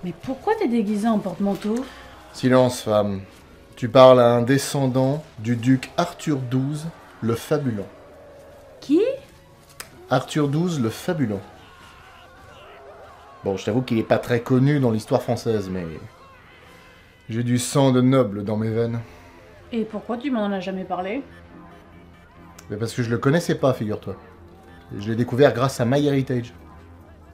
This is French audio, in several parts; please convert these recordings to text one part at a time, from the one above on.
Mais pourquoi t'es déguisé en porte-manteau? Silence, femme. Tu parles à un descendant du duc Arthur XII, le Fabuleux. Qui? Arthur XII, le Fabuleux. Bon, je t'avoue qu'il est pas très connu dans l'histoire française, mais... j'ai du sang de noble dans mes veines. Et pourquoi tu m'en as jamais parlé? Mais parce que je le connaissais pas, figure-toi. Je l'ai découvert grâce à MyHeritage.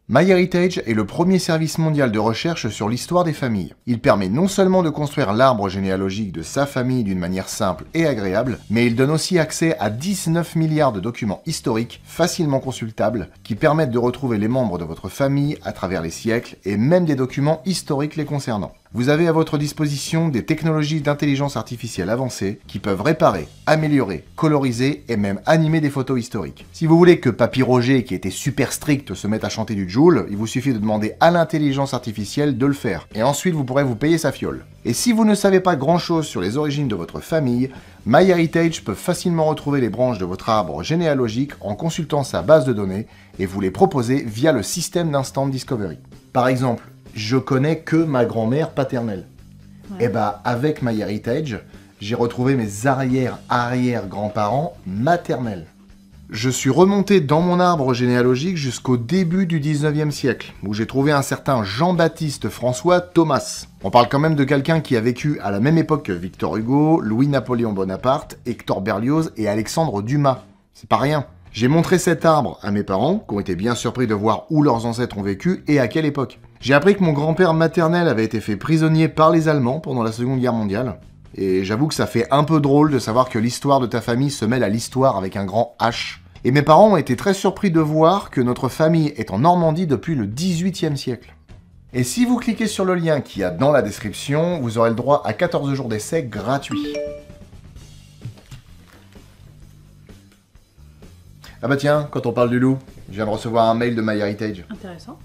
MyHeritage est le premier service mondial de recherche sur l'histoire des familles. Il permet non seulement de construire l'arbre généalogique de sa famille d'une manière simple et agréable, mais il donne aussi accès à 19 milliards de documents historiques facilement consultables qui permettent de retrouver les membres de votre famille à travers les siècles et même des documents historiques les concernant. Vous avez à votre disposition des technologies d'intelligence artificielle avancées qui peuvent réparer, améliorer, coloriser et même animer des photos historiques. Si vous voulez que Papy Roger, qui était super strict, se mette à chanter du Joule, il vous suffit de demander à l'intelligence artificielle de le faire. Et ensuite, vous pourrez vous payer sa fiole. Et si vous ne savez pas grand-chose sur les origines de votre famille, MyHeritage peut facilement retrouver les branches de votre arbre généalogique en consultant sa base de données et vous les proposer via le système d'Instant Discovery. Par exemple, je connais que ma grand-mère paternelle. Ouais. Et bah, avec MyHeritage, j'ai retrouvé mes arrière-arrière-grands-parents maternels. Je suis remonté dans mon arbre généalogique jusqu'au début du 19e siècle, où j'ai trouvé un certain Jean-Baptiste François Thomas. On parle quand même de quelqu'un qui a vécu à la même époque que Victor Hugo, Louis-Napoléon Bonaparte, Hector Berlioz et Alexandre Dumas. C'est pas rien. J'ai montré cet arbre à mes parents, qui ont été bien surpris de voir où leurs ancêtres ont vécu et à quelle époque. J'ai appris que mon grand-père maternel avait été fait prisonnier par les Allemands pendant la Seconde Guerre mondiale. Et j'avoue que ça fait un peu drôle de savoir que l'histoire de ta famille se mêle à l'histoire avec un grand H. Et mes parents ont été très surpris de voir que notre famille est en Normandie depuis le 18e siècle. Et si vous cliquez sur le lien qu'il y a dans la description, vous aurez le droit à 14 jours d'essai gratuits. Ah bah tiens, quand on parle du loup, je viens de recevoir un mail de MyHeritage. Intéressant.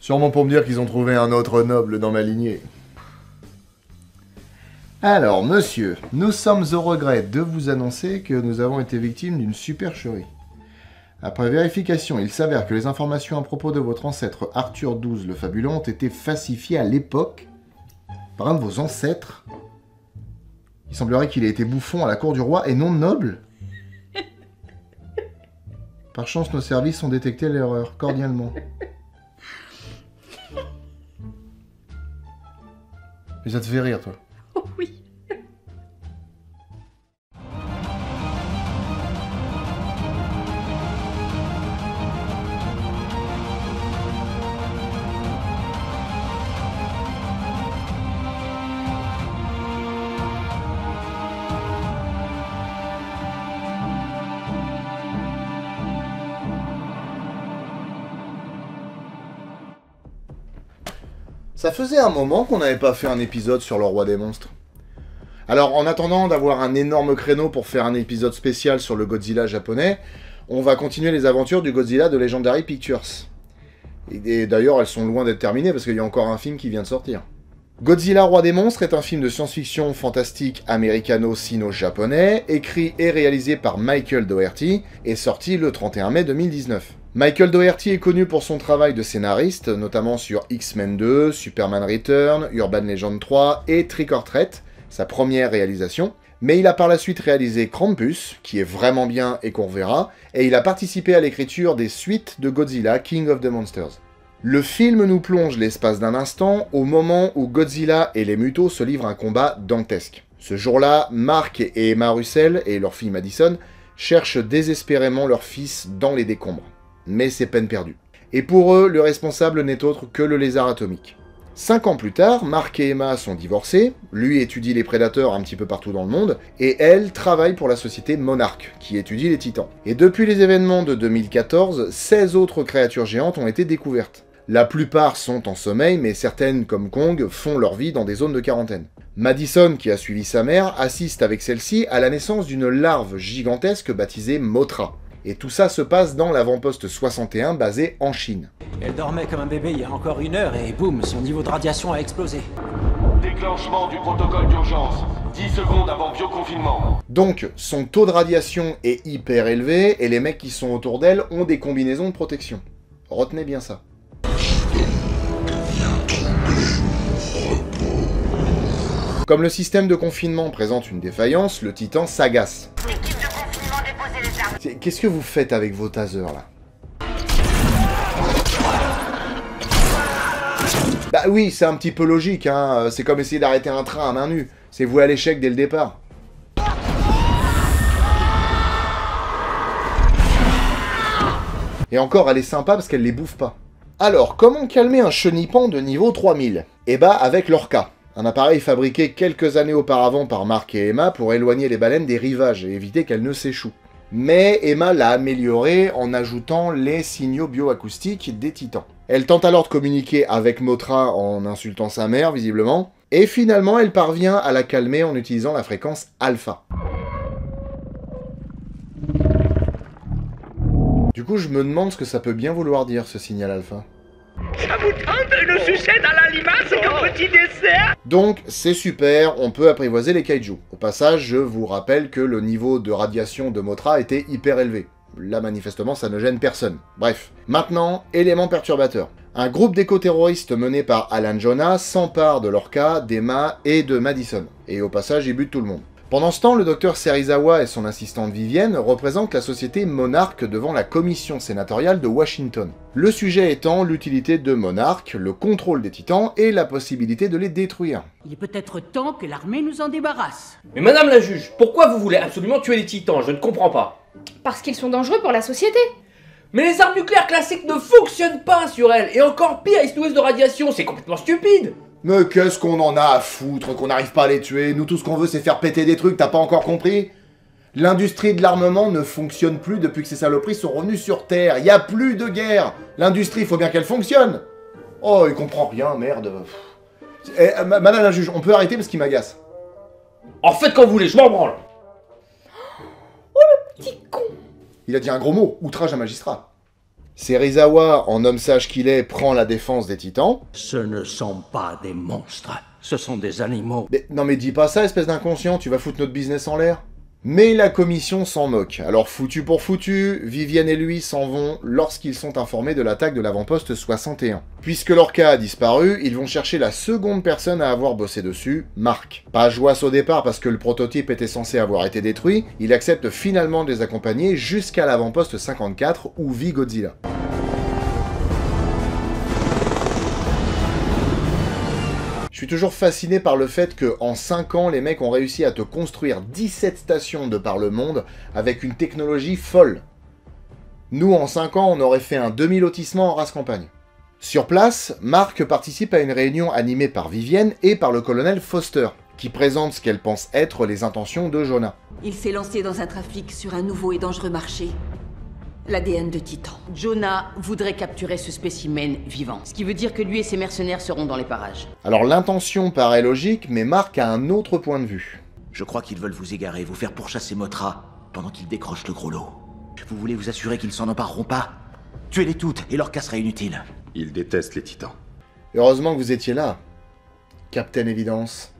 Sûrement pour me dire qu'ils ont trouvé un autre noble dans ma lignée. Alors, monsieur, nous sommes au regret de vous annoncer que nous avons été victimes d'une supercherie. Après vérification, il s'avère que les informations à propos de votre ancêtre Arthur XII le Fabuleux ont été falsifiées à l'époque par un de vos ancêtres. Il semblerait qu'il ait été bouffon à la cour du roi et non noble. Par chance, nos services ont détecté l'erreur, cordialement. Mais ça te fait rire, toi. Oh oui. Ça faisait un moment qu'on n'avait pas fait un épisode sur le roi des monstres. Alors, en attendant d'avoir un énorme créneau pour faire un épisode spécial sur le Godzilla japonais, on va continuer les aventures du Godzilla de Legendary Pictures. Et d'ailleurs, elles sont loin d'être terminées parce qu'il y a encore un film qui vient de sortir. Godzilla Roi des monstres est un film de science-fiction fantastique américano-sino-japonais, écrit et réalisé par Michael Dougherty, et sorti le 31 mai 2019. Michael Dougherty est connu pour son travail de scénariste, notamment sur X-Men 2, Superman Return, Urban Legend 3 et Trick or Treat, sa première réalisation, mais il a par la suite réalisé Krampus, qui est vraiment bien et qu'on verra, et il a participé à l'écriture des suites de Godzilla King of the Monsters. Le film nous plonge l'espace d'un instant au moment où Godzilla et les Mutos se livrent un combat dantesque. Ce jour-là, Mark et Emma Russell et leur fille Madison cherchent désespérément leur fils dans les décombres. Mais c'est peine perdue. Et pour eux, le responsable n'est autre que le lézard atomique. 5 ans plus tard, Mark et Emma sont divorcés, lui étudie les prédateurs un petit peu partout dans le monde, et elle travaille pour la société Monarch, qui étudie les titans. Et depuis les événements de 2014, 16 autres créatures géantes ont été découvertes. La plupart sont en sommeil, mais certaines, comme Kong, font leur vie dans des zones de quarantaine. Madison, qui a suivi sa mère, assiste avec celle-ci à la naissance d'une larve gigantesque baptisée Mothra. Et tout ça se passe dans l'avant-poste 61 basé en Chine. Elle dormait comme un bébé il y a encore 1 heure et boum, son niveau de radiation a explosé. Déclenchement du protocole d'urgence. 10 secondes avant bioconfinement. Donc, son taux de radiation est hyper élevé et les mecs qui sont autour d'elle ont des combinaisons de protection. Retenez bien ça. devient troublé. Comme le système de confinement présente une défaillance, le Titan s'agace. Équipe de confinement, déposez les armes. Qu'est-ce que vous faites avec vos tasers, là? Bah oui, c'est un petit peu logique, hein. C'est comme essayer d'arrêter un train à main nue. C'est voué à l'échec dès le départ. Et encore, elle est sympa parce qu'elle les bouffe pas. Alors, comment calmer un chenipan de niveau 3000? Eh bah, avec l'Orca. Un appareil fabriqué quelques années auparavant par Mark et Emma pour éloigner les baleines des rivages et éviter qu'elles ne s'échouent. Mais Emma l'a amélioré en ajoutant les signaux bioacoustiques des titans. Elle tente alors de communiquer avec Mothra en insultant sa mère, visiblement, et finalement elle parvient à la calmer en utilisant la fréquence alpha. Du coup, je me demande ce que ça peut bien vouloir dire, ce signal alpha. Ça vous tente une sucette à la limace comme petit dessert? Donc, c'est super, on peut apprivoiser les kaiju. Au passage, je vous rappelle que le niveau de radiation de Mothra était hyper élevé. Là, manifestement, ça ne gêne personne. Bref. Maintenant, élément perturbateur. Un groupe d'éco-terroristes mené par Alan Jonah s'empare de l'Orca, d'Emma et de Madison. Et au passage, il bute tout le monde. Pendant ce temps, le docteur Serizawa et son assistante Vivienne représentent la société Monarch devant la commission sénatoriale de Washington. Le sujet étant l'utilité de Monarch, le contrôle des titans et la possibilité de les détruire. Il est peut-être temps que l'armée nous en débarrasse. Mais madame la juge, pourquoi vous voulez absolument tuer les titans? Je ne comprends pas. Parce qu'ils sont dangereux pour la société. Mais les armes nucléaires classiques ne fonctionnent pas sur elles. Et encore pire, ils se nourrissent de radiation. C'est complètement stupide. Mais qu'est-ce qu'on en a à foutre qu'on n'arrive pas à les tuer? Nous, tout ce qu'on veut, c'est faire péter des trucs, t'as pas encore compris? L'industrie de l'armement ne fonctionne plus depuis que ces saloperies sont revenues sur Terre. Y a plus de guerre. L'industrie, faut bien qu'elle fonctionne. Oh, il comprend rien, merde. Eh, madame la juge, on peut arrêter parce qu'il m'agace. En fait, quand vous voulez, je m'en branle. Oh, le petit con. Il a dit un gros mot, outrage à magistrat. Serizawa, en homme sage qu'il est, prend la défense des titans. Ce ne sont pas des monstres, ce sont des animaux. Mais, non mais dis pas ça, espèce d'inconscient, tu vas foutre notre business en l'air. Mais la commission s'en moque. Alors foutu pour foutu, Vivienne et lui s'en vont lorsqu'ils sont informés de l'attaque de l'avant-poste 61. Puisque l'Orca a disparu, ils vont chercher la seconde personne à avoir bossé dessus, Mark. Pas joisse au départ parce que le prototype était censé avoir été détruit, il accepte finalement de les accompagner jusqu'à l'avant-poste 54 où vit Godzilla. Je suis toujours fasciné par le fait que en 5 ans, les mecs ont réussi à te construire 17 stations de par le monde avec une technologie folle. Nous, en 5 ans, on aurait fait un demi-lotissement en race campagne. Sur place, Mark participe à une réunion animée par Vivienne et par le colonel Foster, qui présente ce qu'elle pense être les intentions de Jonah. Il s'est lancé dans un trafic sur un nouveau et dangereux marché. L'ADN de Titan. Jonah voudrait capturer ce spécimen vivant. Ce qui veut dire que lui et ses mercenaires seront dans les parages. Alors l'intention paraît logique, mais Mark a un autre point de vue. Je crois qu'ils veulent vous égarer, vous faire pourchasser Mothra, pendant qu'ils décrochent le gros lot. Vous voulez vous assurer qu'ils ne s'en empareront pas? Tuez-les toutes, et leur cas sera inutile. Ils détestent les titans. Heureusement que vous étiez là, Captain Évidence.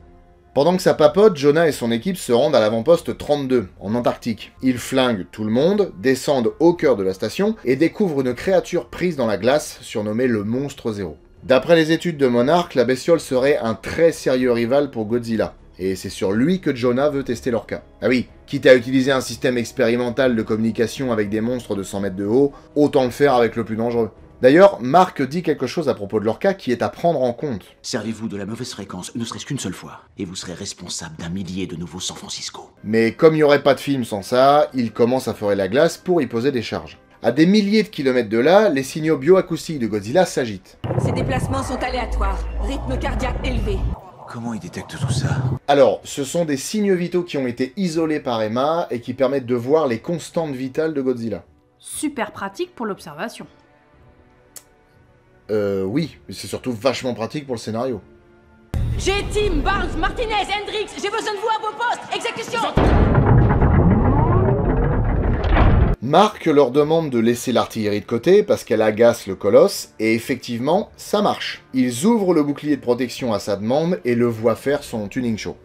Pendant que ça papote, Jonah et son équipe se rendent à l'avant-poste 32, en Antarctique. Ils flinguent tout le monde, descendent au cœur de la station et découvrent une créature prise dans la glace, surnommée le Monstre Zéro. D'après les études de Monarch, la bestiole serait un très sérieux rival pour Godzilla. Et c'est sur lui que Jonah veut tester l'Orca. Ah oui, quitte à utiliser un système expérimental de communication avec des monstres de 100 mètres de haut, autant le faire avec le plus dangereux. D'ailleurs, Mark dit quelque chose à propos de l'Orca qui est à prendre en compte. Servez-vous de la mauvaise fréquence, ne serait-ce qu'une seule fois, et vous serez responsable d'un millier de nouveaux San Francisco. Mais comme il n'y aurait pas de film sans ça, il commence à forer la glace pour y poser des charges. À des milliers de kilomètres de là, les signaux bioacoustiques de Godzilla s'agitent. Ces déplacements sont aléatoires, rythme cardiaque élevé. Comment ils détectent tout ça? Alors, ce sont des signes vitaux qui ont été isolés par Emma et qui permettent de voir les constantes vitales de Godzilla. Super pratique pour l'observation. Oui, mais c'est surtout vachement pratique pour le scénario. J'ai Tim, Barnes, Martinez, Hendrix, j'ai besoin de vous à vos postes, exécution! Mark leur demande de laisser l'artillerie de côté parce qu'elle agace le colosse, et effectivement, ça marche. Ils ouvrent le bouclier de protection à sa demande et le voient faire son tuning show.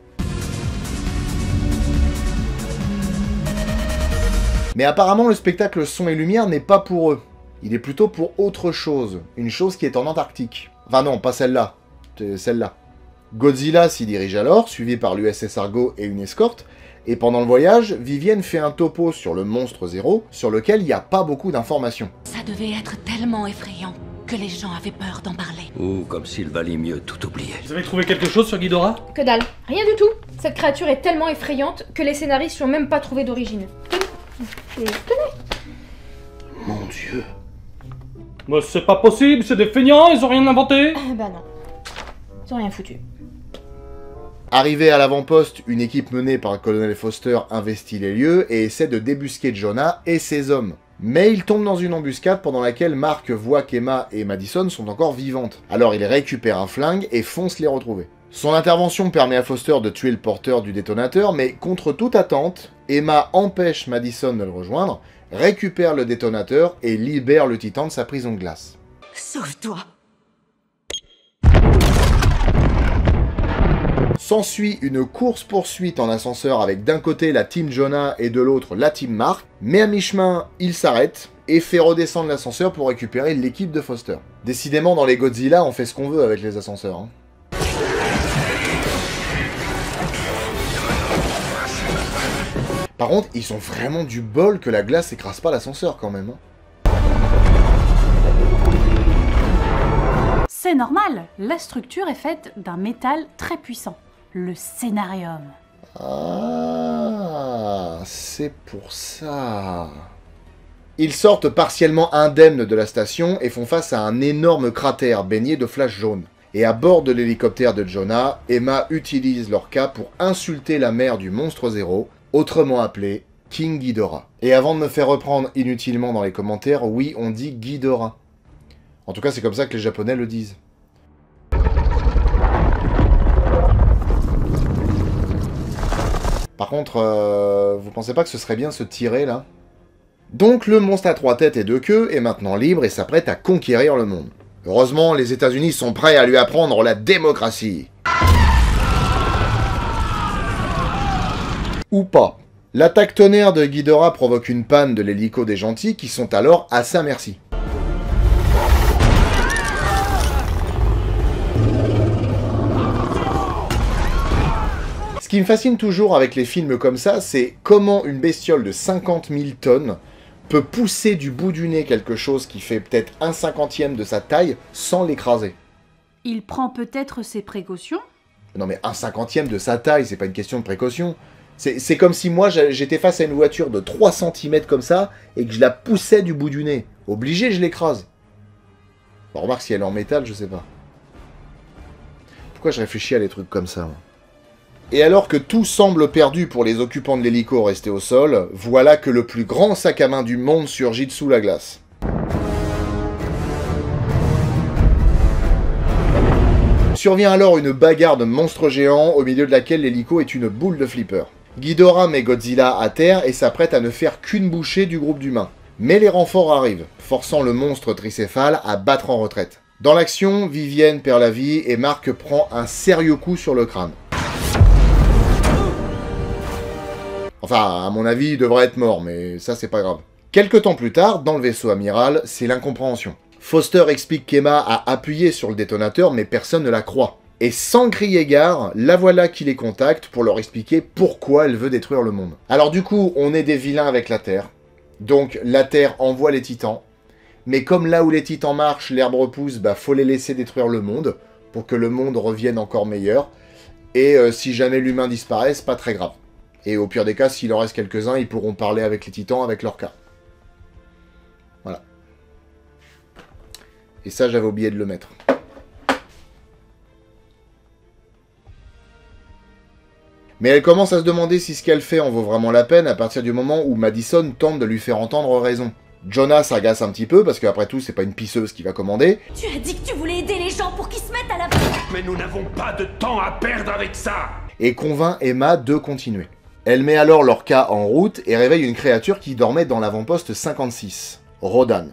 Mais apparemment, le spectacle son et lumière n'est pas pour eux. Il est plutôt pour autre chose, une chose qui est en Antarctique. Enfin non, pas celle-là, celle-là. Godzilla s'y dirige alors, suivi par l'USS Argo et une escorte, et pendant le voyage, Vivienne fait un topo sur le monstre Zéro, sur lequel il n'y a pas beaucoup d'informations. Ça devait être tellement effrayant que les gens avaient peur d'en parler. Ou comme s'il valait mieux tout oublier. Vous avez trouvé quelque chose sur Ghidorah? Que dalle. Rien du tout. Cette créature est tellement effrayante que les scénaristes n'ont même pas trouvé d'origine. Tenez. Mon Dieu. Mais c'est pas possible, c'est des feignants, ils ont rien inventé. Bah non. Ils ont rien foutu. Arrivé à l'avant-poste, une équipe menée par le colonel Foster investit les lieux et essaie de débusquer Jonah et ses hommes. Mais il tombe dans une embuscade pendant laquelle Mark voit qu'Emma et Madison sont encore vivantes. Alors il récupère un flingue et fonce les retrouver. Son intervention permet à Foster de tuer le porteur du détonateur, mais contre toute attente, Emma empêche Madison de le rejoindre, récupère le détonateur et libère le titan de sa prison de glace. Sauve-toi. S'ensuit une course-poursuite en ascenseur avec d'un côté la team Jonah et de l'autre la team Mark, mais à mi-chemin, il s'arrête et fait redescendre l'ascenseur pour récupérer l'équipe de Foster. Décidément, dans les Godzilla, on fait ce qu'on veut avec les ascenseurs. Hein. Par contre, ils sont vraiment du bol que la glace écrase pas l'ascenseur quand même. Hein. C'est normal, la structure est faite d'un métal très puissant, le scénarium. Ah, c'est pour ça. Ils sortent partiellement indemnes de la station et font face à un énorme cratère baigné de flashs jaunes. Et à bord de l'hélicoptère de Jonah, Emma utilise leur cas pour insulter la mère du monstre Zéro, autrement appelé King Ghidorah. Et avant de me faire reprendre inutilement dans les commentaires, oui, on dit Ghidorah. En tout cas, c'est comme ça que les Japonais le disent. Par contre, vous pensez pas que ce serait bien de se tirer, là? Donc, le monstre à 3 têtes et 2 queues est maintenant libre et s'apprête à conquérir le monde. Heureusement, les États-Unis sont prêts à lui apprendre la démocratie. Ou pas. L'attaque tonnerre de Ghidorah provoque une panne de l'hélico des gentils qui sont alors à sa merci. Ce qui me fascine toujours avec les films comme ça, c'est comment une bestiole de 50 000 tonnes peut pousser du bout du nez quelque chose qui fait peut-être 1/50e de sa taille sans l'écraser. Il prend peut-être ses précautions? Non mais 1/50e de sa taille, c'est pas une question de précaution. C'est comme si moi j'étais face à une voiture de 3 cm comme ça et que je la poussais du bout du nez. Obligé, je l'écrase. Bon, remarque si elle est en métal, je sais pas. Pourquoi je réfléchis à des trucs comme ça, moi? Et alors que tout semble perdu pour les occupants de l'hélico restés au sol, voilà que le plus grand sac à main du monde surgit dessous la glace. Survient alors une bagarre de monstres géants au milieu de laquelle l'hélico est une boule de flipper. Ghidorah met Godzilla à terre et s'apprête à ne faire qu'une bouchée du groupe d'humains. Mais les renforts arrivent, forçant le monstre tricéphale à battre en retraite. Dans l'action, Vivienne perd la vie et Mark prend un sérieux coup sur le crâne. Enfin, à mon avis, il devrait être mort, mais ça c'est pas grave. Quelque temps plus tard, dans le vaisseau amiral, c'est l'incompréhension. Foster explique qu'Emma a appuyé sur le détonateur, mais personne ne la croit. Et sans crier gare, la voilà qui les contacte pour leur expliquer pourquoi elle veut détruire le monde. Alors du coup, on est des vilains avec la Terre. Donc la Terre envoie les titans. Mais comme là où les titans marchent, l'herbe repousse, bah faut les laisser détruire le monde, pour que le monde revienne encore meilleur. Et si jamais l'humain disparaît, c'est pas très grave. Et au pire des cas, s'il en reste quelques-uns, ils pourront parler avec les titans avec leur cas. Voilà. Et ça, j'avais oublié de le mettre. Mais elle commence à se demander si ce qu'elle fait en vaut vraiment la peine à partir du moment où Madison tente de lui faire entendre raison. Jonah s'agace un petit peu parce qu'après tout, c'est pas une pisseuse qui va commander. Tu as dit que tu voulais aider les gens pour qu'ils se mettent à la... Mais nous n'avons pas de temps à perdre avec ça. Et convainc Emma de continuer. Elle met alors leur cas en route et réveille une créature qui dormait dans l'avant-poste 56, Rodan.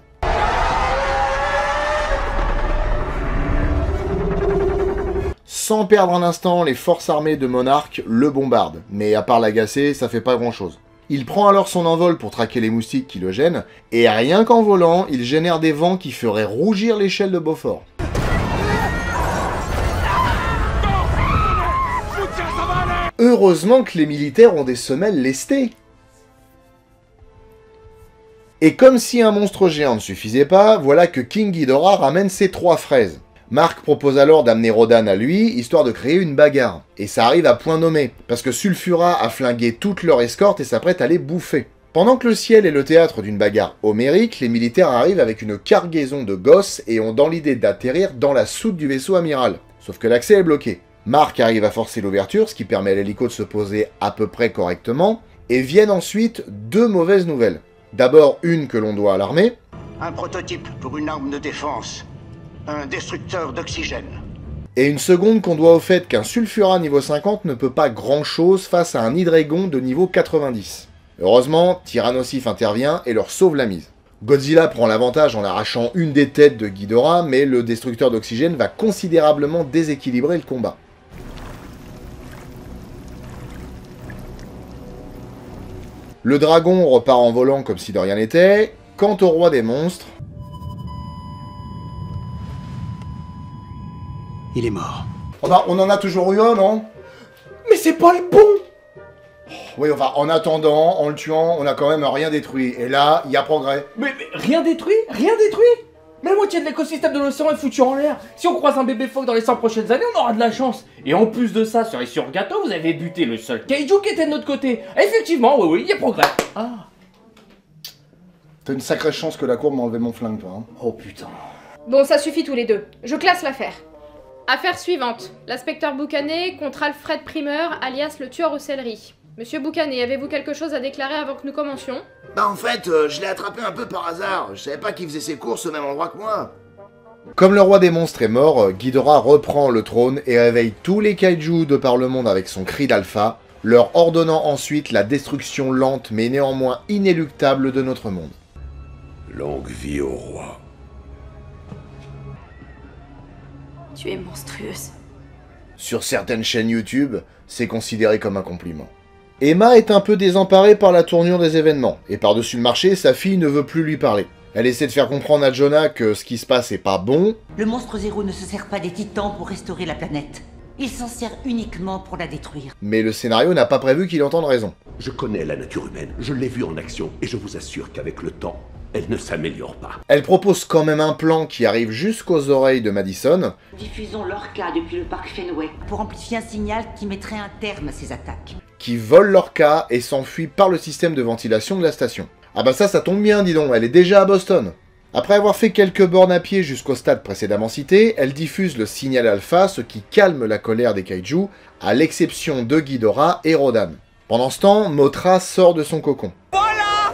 Sans perdre un instant, les forces armées de Monarch le bombardent, mais à part l'agacer, ça fait pas grand-chose. Il prend alors son envol pour traquer les moustiques qui le gênent, et rien qu'en volant, il génère des vents qui feraient rougir l'échelle de Beaufort. heureusement que les militaires ont des semelles lestées. Et comme si un monstre géant ne suffisait pas, voilà que King Ghidorah ramène ses 3 fraises. Mark propose alors d'amener Rodan à lui, histoire de créer une bagarre. Et ça arrive à point nommé, parce que Sulfura a flingué toute leur escorte et s'apprête à les bouffer. Pendant que le ciel est le théâtre d'une bagarre homérique, les militaires arrivent avec une cargaison de gosses et ont dans l'idée d'atterrir dans la soute du vaisseau amiral. Sauf que l'accès est bloqué. Mark arrive à forcer l'ouverture, ce qui permet à l'hélico de se poser à peu près correctement, et viennent ensuite 2 mauvaises nouvelles. D'abord une que l'on doit à l'armée. Un prototype pour une arme de défense. Un destructeur d'oxygène. Et une seconde qu'on doit au fait qu'un Sulfura niveau 50 ne peut pas grand chose face à un Hydreigon de niveau 90. Heureusement, Tyrannosif intervient et leur sauve la mise. Godzilla prend l'avantage en arrachant une des têtes de Ghidorah, mais le destructeur d'oxygène va considérablement déséquilibrer le combat. Le dragon repart en volant comme si de rien n'était. Quant au roi des monstres... Il est mort. Enfin, on en a toujours eu un, non? Mais c'est pas le bon! Oui, enfin, en attendant, en le tuant, on a quand même rien détruit. Et là, il y a progrès. Mais rien détruit? Rien détruit? Mais la moitié de l'écosystème de l'océan est foutu en l'air. Si on croise un bébé phoque dans les 100 prochaines années, on aura de la chance. Et en plus de ça, cerise sur gâteau, vous avez buté le seul kaiju qui était de notre côté. Effectivement, oui, il y a progrès. Ah. T'as une sacrée chance que la courbe m'a enlevé mon flingue, toi. Hein. Oh putain. Bon, ça suffit tous les deux. Je classe l'affaire. Affaire suivante. L'inspecteur Boucanet contre Alfred Primer, alias le tueur aux céleri. Monsieur Boucanet, avez-vous quelque chose à déclarer avant que nous commencions? Bah en fait, je l'ai attrapé un peu par hasard. Je savais pas qu'il faisait ses courses au même endroit que moi. Comme le roi des monstres est mort, Ghidorah reprend le trône et réveille tous les kaijus de par le monde avec son cri d'alpha, leur ordonnant ensuite la destruction lente mais néanmoins inéluctable de notre monde. Longue vie au roi. Tu es monstrueuse. Sur certaines chaînes YouTube, c'est considéré comme un compliment. Emma est un peu désemparée par la tournure des événements, et par-dessus le marché, sa fille ne veut plus lui parler. Elle essaie de faire comprendre à Jonah que ce qui se passe est pas bon. Le monstre zéro ne se sert pas des titans pour restaurer la planète. Il s'en sert uniquement pour la détruire. Mais le scénario n'a pas prévu qu'il entende raison. Je connais la nature humaine, je l'ai vue en action, et je vous assure qu'avec le temps, elle ne s'améliore pas. Elle propose quand même un plan qui arrive jusqu'aux oreilles de Madison. Diffusons l'Orca depuis le parc Fenway pour amplifier un signal qui mettrait un terme à ces attaques. Qui vole l'Orca et s'enfuit par le système de ventilation de la station. Ah bah ça tombe bien, dis donc, elle est déjà à Boston. Après avoir fait quelques bornes à pied jusqu'au stade précédemment cité, elle diffuse le signal alpha, ce qui calme la colère des kaijus, à l'exception de Ghidorah et Rodan. Pendant ce temps, Mothra sort de son cocon. Voilà!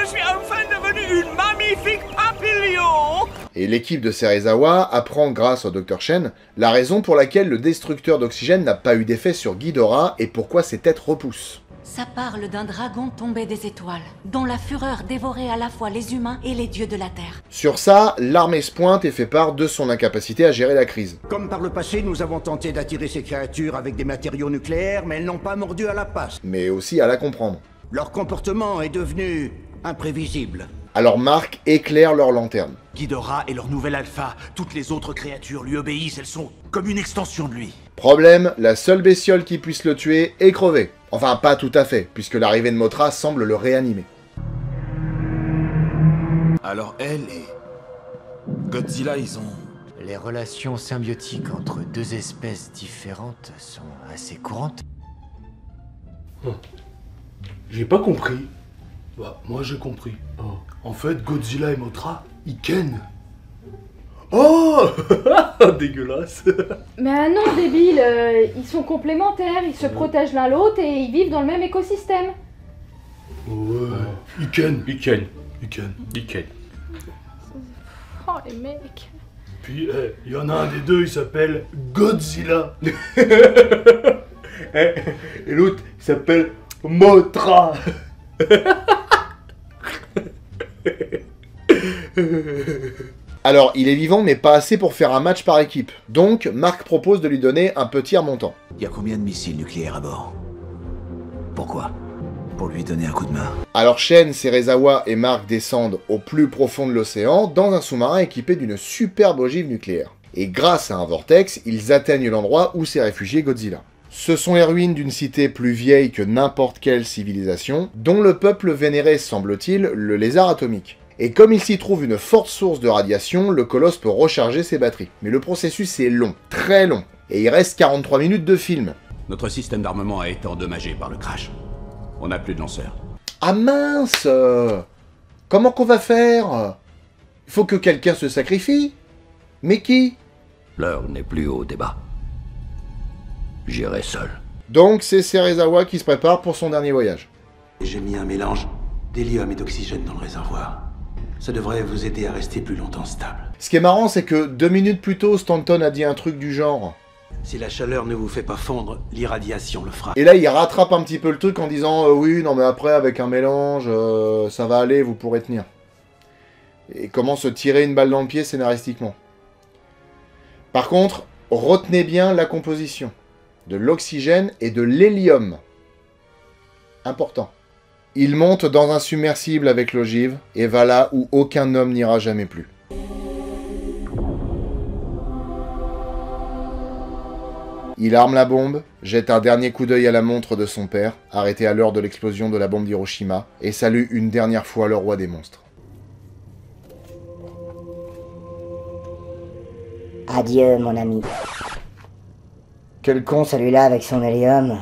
Je suis enfin devenu une magnifique papillon! Et l'équipe de Serizawa apprend grâce au Dr. Shen la raison pour laquelle le destructeur d'oxygène n'a pas eu d'effet sur Ghidorah et pourquoi ses têtes repoussent. Ça parle d'un dragon tombé des étoiles, dont la fureur dévorait à la fois les humains et les dieux de la Terre. Sur ça, l'armée se pointe et fait part de son incapacité à gérer la crise. Comme par le passé, nous avons tenté d'attirer ces créatures avec des matériaux nucléaires, mais elles n'ont pas mordu à la passe. Mais aussi à la comprendre. Leur comportement est devenu imprévisible. Alors Mark éclaire leur lanterne. Ghidorah est leur nouvel alpha. Toutes les autres créatures lui obéissent, elles sont comme une extension de lui. Problème, la seule bestiole qui puisse le tuer est crevée. Enfin, pas tout à fait, puisque l'arrivée de Mothra semble le réanimer. Alors elle et Godzilla, ils ont... Les relations symbiotiques entre deux espèces différentes sont assez courantes. J'ai pas compris. Bah, moi j'ai compris. En fait, Godzilla et Mothra, ils kennent. Oh dégueulasse. Mais ah non, débile, ils sont complémentaires, ils se protègent l'un l'autre et ils vivent dans le même écosystème. Ouais, ils kennent. Oh les mecs. Puis, il y en a un des deux, il s'appelle Godzilla. Et l'autre, il s'appelle Mothra. Alors, il est vivant, mais pas assez pour faire un match par équipe. Donc, Mark propose de lui donner un petit remontant. Il y a combien de missiles nucléaires à bord? Pourquoi? Pour lui donner un coup de main. Alors Shen, Serizawa et Mark descendent au plus profond de l'océan dans un sous-marin équipé d'une superbe ogive nucléaire. Et grâce à un vortex, ils atteignent l'endroit où s'est réfugié Godzilla. Ce sont les ruines d'une cité plus vieille que n'importe quelle civilisation, dont le peuple vénérait, semble-t-il, le lézard atomique. Et comme il s'y trouve une forte source de radiation, le colosse peut recharger ses batteries. Mais le processus est long, très long, et il reste 43 minutes de film. Notre système d'armement a été endommagé par le crash. On n'a plus de lanceurs. Ah mince! Comment qu'on va faire? Il faut que quelqu'un se sacrifie. Mais qui? L'heure n'est plus au débat. J'irai seul. Donc c'est Serizawa qui se prépare pour son dernier voyage. J'ai mis un mélange d'hélium et d'oxygène dans le réservoir. Ça devrait vous aider à rester plus longtemps stable. Ce qui est marrant, c'est que 2 minutes plus tôt, Stanton a dit un truc du genre. Si la chaleur ne vous fait pas fondre, l'irradiation le fera. Et là, il rattrape un petit peu le truc en disant oui, non mais après, avec un mélange, ça va aller, vous pourrez tenir. Et comment se tirer une balle dans le pied scénaristiquement. Par contre, retenez bien la composition. De l'oxygène et de l'hélium. Important. Il monte dans un submersible avec l'ogive, et va là où aucun homme n'ira jamais plus. Il arme la bombe, jette un dernier coup d'œil à la montre de son père, arrêté à l'heure de l'explosion de la bombe d'Hiroshima, et salue une dernière fois le roi des monstres. Adieu, mon ami. Quel con celui-là avec son hélium.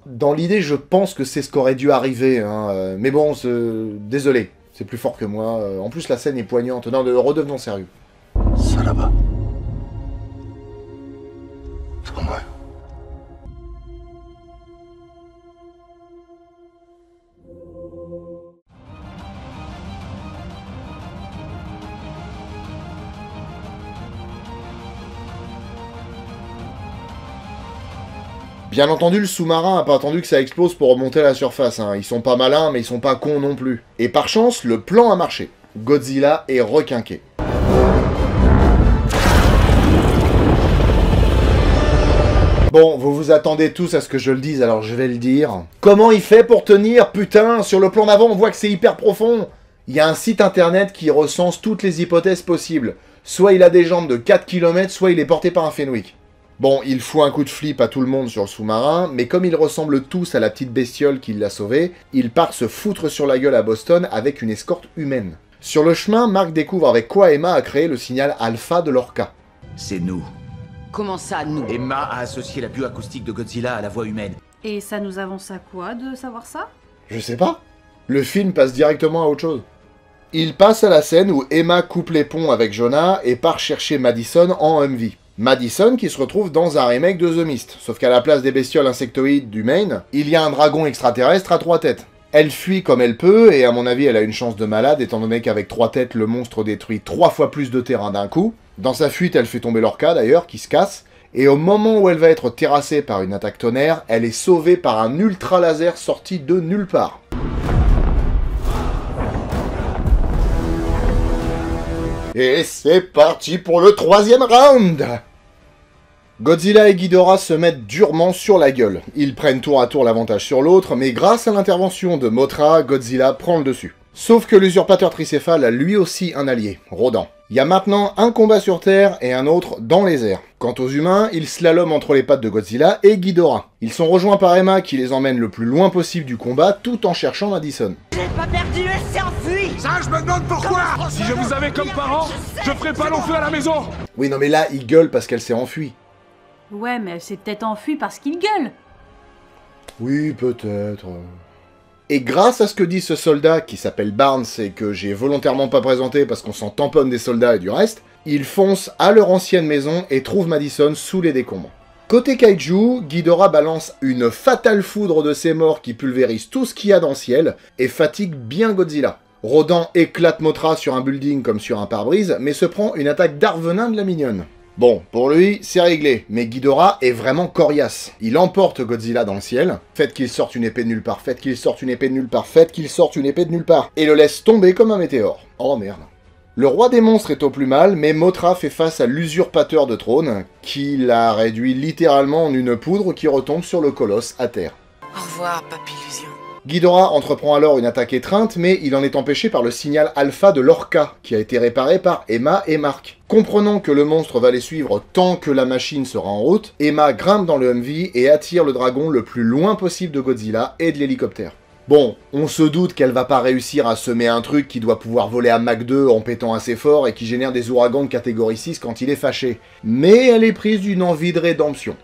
Dans l'idée, je pense que c'est ce qu'aurait dû arriver, hein. Mais bon, désolé, c'est plus fort que moi. En plus, la scène est poignante. Non, redevenons sérieux. Ça là-bas. C'est pour moi. Bien entendu, le sous-marin a pas attendu que ça explose pour remonter à la surface, hein. Ils sont pas malins, mais ils sont pas cons non plus. Et par chance, le plan a marché. Godzilla est requinqué. Bon, vous vous attendez tous à ce que je le dise, alors je vais le dire. Comment il fait pour tenir, putain? Sur le plan d'avant, on voit que c'est hyper profond. Il y a un site internet qui recense toutes les hypothèses possibles. Soit il a des jambes de 4 km, soit il est porté par un Fenwick. Bon, il fout un coup de flip à tout le monde sur le sous-marin, mais comme ils ressemblent tous à la petite bestiole qui l'a sauvé, ils partent se foutre sur la gueule à Boston avec une escorte humaine. Sur le chemin, Mark découvre avec quoi Emma a créé le signal alpha de l'Orca. C'est nous. Comment ça, nous? Emma a associé la bioacoustique de Godzilla à la voix humaine. Et ça nous avance à quoi de savoir ça? Je sais pas. Le film passe directement à autre chose. Il passe à la scène où Emma coupe les ponts avec Jonah et part chercher Madison en Humvee. Madison qui se retrouve dans un remake de The Mist, sauf qu'à la place des bestioles insectoïdes du Maine, il y a un dragon extraterrestre à 3 têtes. Elle fuit comme elle peut, et à mon avis elle a une chance de malade, étant donné qu'avec 3 têtes, le monstre détruit 3 fois plus de terrain d'un coup. Dans sa fuite, elle fait tomber l'Orca d'ailleurs, qui se casse, et au moment où elle va être terrassée par une attaque tonnerre, elle est sauvée par un ultra laser sorti de nulle part. Et c'est parti pour le 3e round! Godzilla et Ghidorah se mettent durement sur la gueule. Ils prennent tour à tour l'avantage sur l'autre, mais grâce à l'intervention de Mothra, Godzilla prend le dessus. Sauf que l'usurpateur tricéphale a lui aussi un allié, Rodan. Il y a maintenant un combat sur Terre et un autre dans les airs. Quant aux humains, ils slaloment entre les pattes de Godzilla et Ghidorah. Ils sont rejoints par Emma qui les emmène le plus loin possible du combat tout en cherchant Madison. J'ai pas perdu, elle s'est enfuie. Ça, je me demande pourquoi. Si je vous avais comme parent, je ferais pas long feu à la maison. Oui, non mais là, il gueule parce qu'elle s'est enfuie. Ouais, mais elle s'est peut-être enfuie parce qu'il gueule. Oui, peut-être. Et grâce à ce que dit ce soldat, qui s'appelle Barnes, et que j'ai volontairement pas présenté parce qu'on s'en tamponne des soldats et du reste, ils foncent à leur ancienne maison et trouvent Madison sous les décombres. Côté kaiju, Ghidorah balance une fatale foudre de ses morts qui pulvérise tout ce qu'il y a dans le ciel, et fatigue bien Godzilla. Rodan éclate Mothra sur un building comme sur un pare-brise, mais se prend une attaque d'Arvenin de la mignonne. Bon, pour lui, c'est réglé, mais Ghidorah est vraiment coriace. Il emporte Godzilla dans le ciel, faites qu'il sorte une épée de nulle part, faites qu'il sorte une épée de nulle part, faites qu'il sorte une épée de nulle part, et le laisse tomber comme un météore. Oh merde. Le roi des monstres est au plus mal, mais Mothra fait face à l'usurpateur de trône, qui l'a réduit littéralement en une poudre qui retombe sur le colosse à terre. Au revoir, Papillusion. Ghidorah entreprend alors une attaque étreinte, mais il en est empêché par le signal alpha de l'Orca, qui a été réparé par Emma et Mark. Comprenant que le monstre va les suivre tant que la machine sera en route, Emma grimpe dans le Humvee et attire le dragon le plus loin possible de Godzilla et de l'hélicoptère. Bon, on se doute qu'elle va pas réussir à semer un truc qui doit pouvoir voler à Mach 2 en pétant assez fort et qui génère des ouragans de catégorie 6 quand il est fâché. Mais elle est prise d'une envie de rédemption.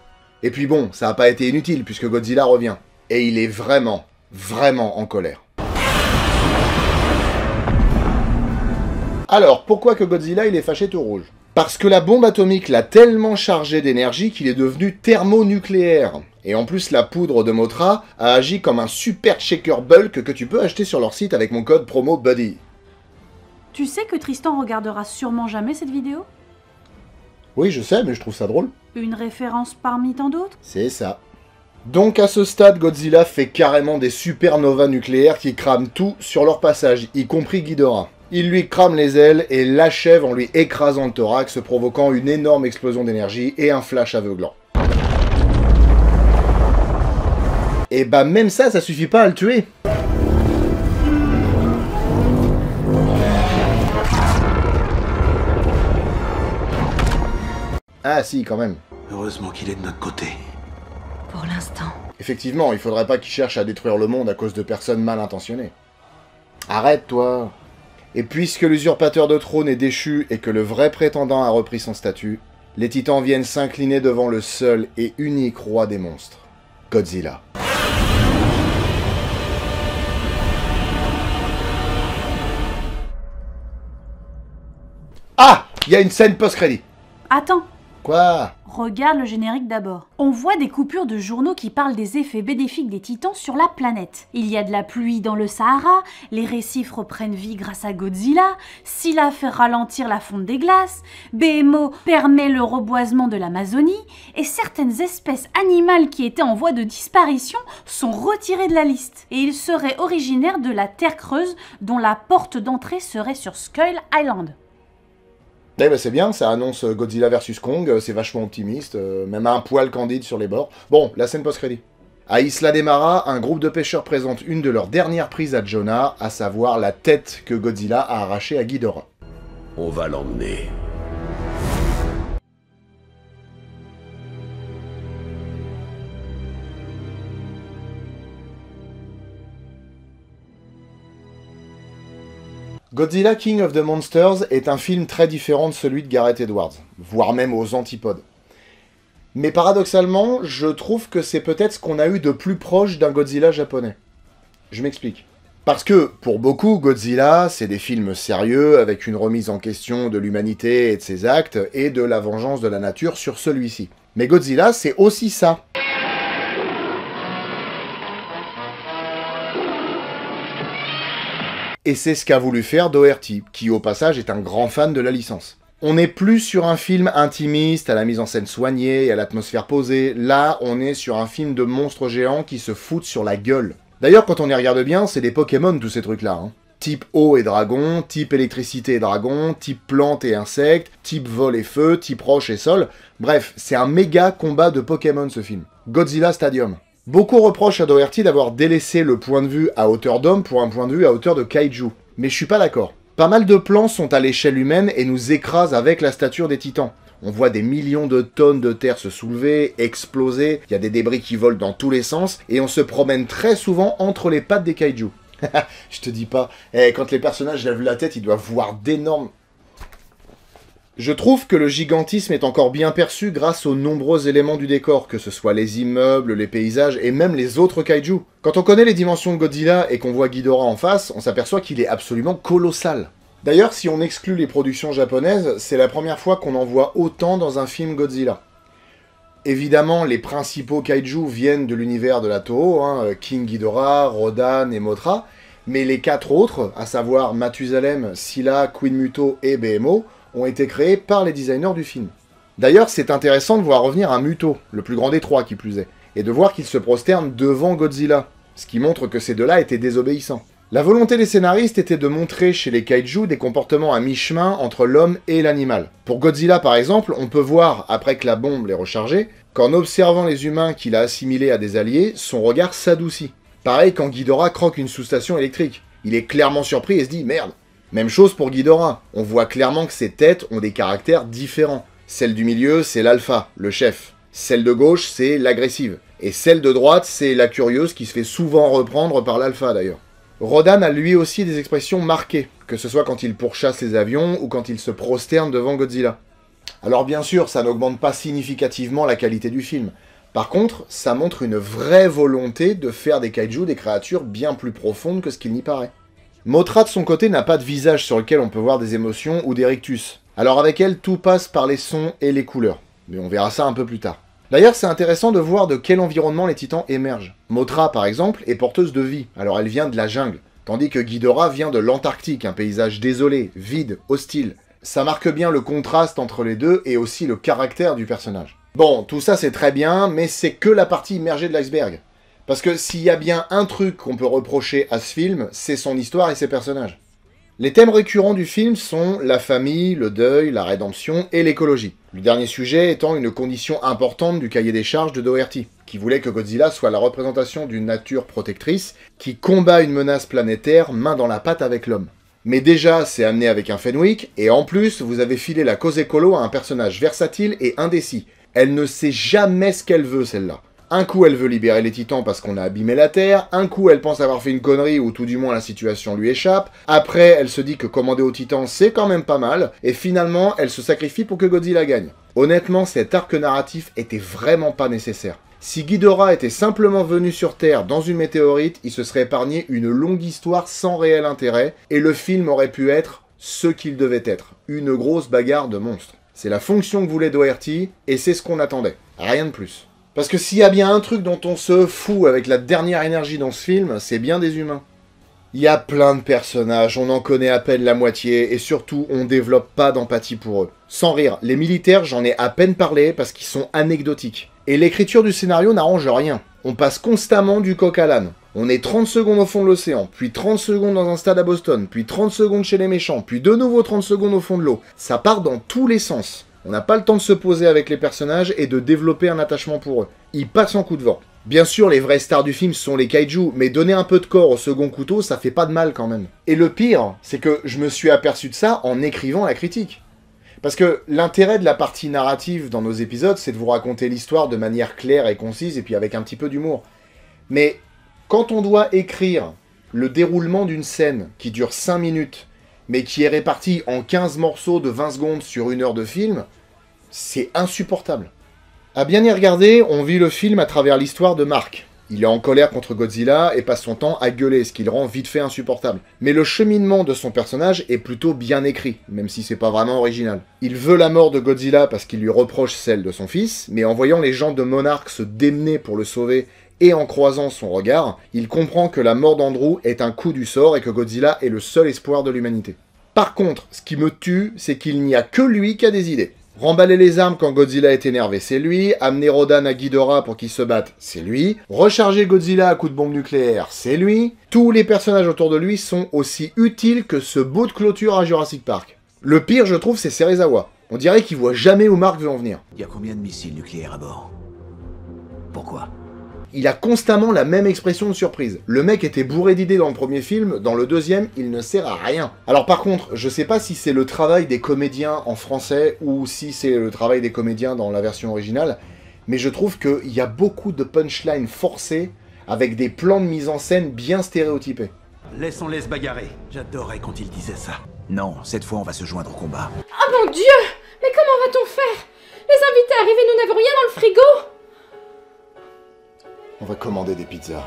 Et puis bon, ça a pas été inutile puisque Godzilla revient. Et il est vraiment en colère. Alors, pourquoi que Godzilla il est fâché tout rouge? Parce que la bombe atomique l'a tellement chargé d'énergie qu'il est devenu thermonucléaire. Et en plus, la poudre de Mothra a agi comme un super shaker bulk que tu peux acheter sur leur site avec mon code promo BUDDY. Tu sais que Tristan regardera sûrement jamais cette vidéo? Oui, je sais, mais je trouve ça drôle. Une référence parmi tant d'autres? C'est ça. Donc à ce stade, Godzilla fait carrément des supernovas nucléaires qui crament tout sur leur passage, y compris Ghidorah. Il lui crame les ailes et l'achève en lui écrasant le thorax, provoquant une énorme explosion d'énergie et un flash aveuglant. Et bah même ça suffit pas à le tuer. Ah si, quand même. Heureusement qu'il est de notre côté. Pour l'instant. Effectivement, il faudrait pas qu'il cherche à détruire le monde à cause de personnes mal intentionnées. Arrête, toi. Et puisque l'usurpateur de trône est déchu et que le vrai prétendant a repris son statut, les titans viennent s'incliner devant le seul et unique roi des monstres, Godzilla. Ah! Il y a une scène post-crédit. Attends. Quoi? Regarde le générique d'abord. On voit des coupures de journaux qui parlent des effets bénéfiques des titans sur la planète. Il y a de la pluie dans le Sahara, les récifs reprennent vie grâce à Godzilla, Scylla fait ralentir la fonte des glaces, BMO permet le reboisement de l'Amazonie, et certaines espèces animales qui étaient en voie de disparition sont retirées de la liste. Et ils seraient originaires de la Terre creuse dont la porte d'entrée serait sur Skull Island. Eh ben c'est bien, ça annonce Godzilla vs Kong, c'est vachement optimiste, même un poil candide sur les bords. Bon, la scène post-crédit. À Isla de Mara, un groupe de pêcheurs présente une de leurs dernières prises à Jonah, à savoir la tête que Godzilla a arrachée à Ghidorah. On va l'emmener. Godzilla King of the Monsters est un film très différent de celui de Gareth Edwards, voire même aux antipodes. Mais paradoxalement, je trouve que c'est peut-être ce qu'on a eu de plus proche d'un Godzilla japonais. Je m'explique. Parce que, pour beaucoup, Godzilla, c'est des films sérieux, avec une remise en question de l'humanité et de ses actes, et de la vengeance de la nature sur celui-ci. Mais Godzilla, c'est aussi ça. Et c'est ce qu'a voulu faire Doherty, qui au passage est un grand fan de la licence. On n'est plus sur un film intimiste, à la mise en scène soignée et à l'atmosphère posée, là on est sur un film de monstres géants qui se foutent sur la gueule. D'ailleurs quand on y regarde bien, c'est des Pokémon tous ces trucs là. Hein. Type eau et dragon, type électricité et dragon, type plante et insectes, type vol et feu, type roche et sol. Bref, c'est un méga combat de Pokémon ce film. Godzilla Stadium. Beaucoup reprochent à Doherty d'avoir délaissé le point de vue à hauteur d'homme pour un point de vue à hauteur de kaiju. Mais je suis pas d'accord. Pas mal de plans sont à l'échelle humaine et nous écrasent avec la stature des titans. On voit des millions de tonnes de terre se soulever, exploser, il y a des débris qui volent dans tous les sens, et on se promène très souvent entre les pattes des kaiju. Je te dis pas, quand les personnages lèvent la tête, ils doivent voir d'énormes... Je trouve que le gigantisme est encore bien perçu grâce aux nombreux éléments du décor, que ce soit les immeubles, les paysages et même les autres kaiju. Quand on connaît les dimensions de Godzilla et qu'on voit Ghidorah en face, on s'aperçoit qu'il est absolument colossal. D'ailleurs, si on exclut les productions japonaises, c'est la première fois qu'on en voit autant dans un film Godzilla. Évidemment, les principaux kaiju viennent de l'univers de la Toho, hein, King Ghidorah, Rodan et Mothra, mais les 4 autres, à savoir Mathusalem, Scylla, Queen Muto et BMO, ont été créés par les designers du film. D'ailleurs, c'est intéressant de voir revenir un Muto, le plus grand des 3 qui plus est, et de voir qu'il se prosterne devant Godzilla, ce qui montre que ces deux-là étaient désobéissants. La volonté des scénaristes était de montrer chez les kaiju des comportements à mi-chemin entre l'homme et l'animal. Pour Godzilla par exemple, on peut voir, après que la bombe l'ait rechargé, qu'en observant les humains qu'il a assimilés à des alliés, son regard s'adoucit. Pareil quand Ghidorah croque une sous-station électrique. Il est clairement surpris et se dit « Merde !» Même chose pour Ghidorah. On voit clairement que ses têtes ont des caractères différents. Celle du milieu, c'est l'alpha, le chef. Celle de gauche, c'est l'agressive. Et celle de droite, c'est la curieuse qui se fait souvent reprendre par l'alpha d'ailleurs. Rodan a lui aussi des expressions marquées, que ce soit quand il pourchasse les avions ou quand il se prosterne devant Godzilla. Alors bien sûr, ça n'augmente pas significativement la qualité du film. Par contre, ça montre une vraie volonté de faire des kaiju des créatures bien plus profondes que ce qu'il n'y paraît. Mothra de son côté n'a pas de visage sur lequel on peut voir des émotions ou des rictus. Alors avec elle, tout passe par les sons et les couleurs. Mais on verra ça un peu plus tard. D'ailleurs, c'est intéressant de voir de quel environnement les titans émergent. Mothra, par exemple, est porteuse de vie, alors elle vient de la jungle. Tandis que Ghidorah vient de l'Antarctique, un paysage désolé, vide, hostile. Ça marque bien le contraste entre les deux et aussi le caractère du personnage. Bon, tout ça c'est très bien, mais c'est que la partie immergée de l'iceberg. Parce que s'il y a bien un truc qu'on peut reprocher à ce film, c'est son histoire et ses personnages. Les thèmes récurrents du film sont la famille, le deuil, la rédemption et l'écologie. Le dernier sujet étant une condition importante du cahier des charges de Doherty, qui voulait que Godzilla soit la représentation d'une nature protectrice qui combat une menace planétaire main dans la patte avec l'homme. Mais déjà, c'est amené avec un Fenwick, et en plus, vous avez filé la cause écolo à un personnage versatile et indécis. Elle ne sait jamais ce qu'elle veut, celle-là. Un coup, elle veut libérer les titans parce qu'on a abîmé la Terre. Un coup, elle pense avoir fait une connerie ou tout du moins la situation lui échappe. Après, elle se dit que commander aux titans, c'est quand même pas mal. Et finalement, elle se sacrifie pour que Godzilla gagne. Honnêtement, cet arc narratif était vraiment pas nécessaire. Si Ghidorah était simplement venu sur Terre dans une météorite, il se serait épargné une longue histoire sans réel intérêt, et le film aurait pu être ce qu'il devait être, une grosse bagarre de monstres. C'est la fonction que voulait Doherty, et c'est ce qu'on attendait. Rien de plus. Parce que s'il y a bien un truc dont on se fout avec la dernière énergie dans ce film, c'est bien des humains. Il y a plein de personnages, on en connaît à peine la moitié, et surtout, on développe pas d'empathie pour eux. Sans rire, les militaires, j'en ai à peine parlé parce qu'ils sont anecdotiques. Et l'écriture du scénario n'arrange rien. On passe constamment du coq à l'âne. On est 30 secondes au fond de l'océan, puis 30 secondes dans un stade à Boston, puis 30 secondes chez les méchants, puis de nouveau 30 secondes au fond de l'eau. Ça part dans tous les sens. On n'a pas le temps de se poser avec les personnages et de développer un attachement pour eux. Ils passent en coup de vent. Bien sûr, les vraies stars du film sont les kaiju, mais donner un peu de corps au second couteau, ça fait pas de mal quand même. Et le pire, c'est que je me suis aperçu de ça en écrivant la critique. Parce que l'intérêt de la partie narrative dans nos épisodes, c'est de vous raconter l'histoire de manière claire et concise, et puis avec un petit peu d'humour. Mais quand on doit écrire le déroulement d'une scène qui dure 5 minutes, mais qui est répartie en 15 morceaux de 20 secondes sur 1 heure de film, c'est insupportable. À bien y regarder, on vit le film à travers l'histoire de Mark. Il est en colère contre Godzilla et passe son temps à gueuler, ce qui le rend vite fait insupportable. Mais le cheminement de son personnage est plutôt bien écrit, même si c'est pas vraiment original. Il veut la mort de Godzilla parce qu'il lui reproche celle de son fils, mais en voyant les gens de Monarch se démener pour le sauver et en croisant son regard, il comprend que la mort d'Andrew est un coup du sort et que Godzilla est le seul espoir de l'humanité. Par contre, ce qui me tue, c'est qu'il n'y a que lui qui a des idées. Remballer les armes quand Godzilla est énervé, c'est lui. Amener Rodan à Ghidorah pour qu'ils se battent, c'est lui. Recharger Godzilla à coups de bombe nucléaire, c'est lui. Tous les personnages autour de lui sont aussi utiles que ce beau de clôture à Jurassic Park. Le pire, je trouve, c'est Serizawa. On dirait qu'il voit jamais où Mark veut en venir. Il y a combien de missiles nucléaires à bord? Pourquoi? Il a constamment la même expression de surprise. Le mec était bourré d'idées dans le premier film, dans le deuxième, il ne sert à rien. Alors par contre, je sais pas si c'est le travail des comédiens en français ou si c'est le travail des comédiens dans la version originale, mais je trouve qu'il y a beaucoup de punchlines forcées avec des plans de mise en scène bien stéréotypés. Laissons-les se bagarrer. J'adorais quand il disait ça. Non, cette fois on va se joindre au combat. Oh mon Dieu! Mais comment va-t-on faire? Les invités arrivés, nous n'avons rien dans le frigo! On va commander des pizzas.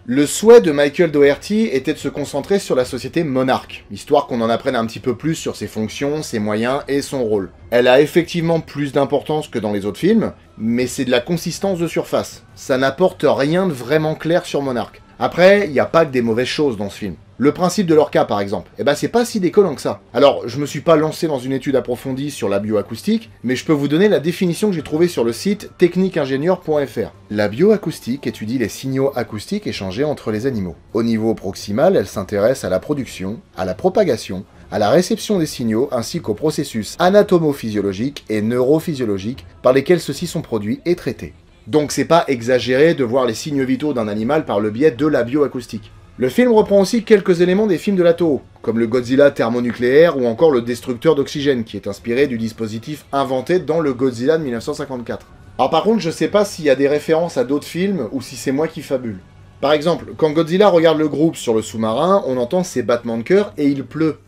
Le souhait de Michael Doherty était de se concentrer sur la société Monarch, histoire qu'on en apprenne un petit peu plus sur ses fonctions, ses moyens et son rôle. Elle a effectivement plus d'importance que dans les autres films, mais c'est de la consistance de surface. Ça n'apporte rien de vraiment clair sur Monarch. Après, il n'y a pas que des mauvaises choses dans ce film. Le principe de l'orca, par exemple, c'est pas si décollant que ça. Alors, je me suis pas lancé dans une étude approfondie sur la bioacoustique, mais je peux vous donner la définition que j'ai trouvée sur le site techniqueingénieur.fr. La bioacoustique étudie les signaux acoustiques échangés entre les animaux. Au niveau proximal, elle s'intéresse à la production, à la propagation, à la réception des signaux ainsi qu'aux processus anatomophysiologiques et neurophysiologiques par lesquels ceux-ci sont produits et traités. Donc c'est pas exagéré de voir les signes vitaux d'un animal par le biais de la bioacoustique. Le film reprend aussi quelques éléments des films de la Toho, comme le Godzilla thermonucléaire ou encore le destructeur d'oxygène, qui est inspiré du dispositif inventé dans le Godzilla de 1954. Alors par contre, je sais pas s'il y a des références à d'autres films ou si c'est moi qui fabule. Par exemple, quand Godzilla regarde le groupe sur le sous-marin, on entend ses battements de cœur et il pleut.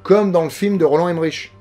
Comme dans le film de Roland Emmerich.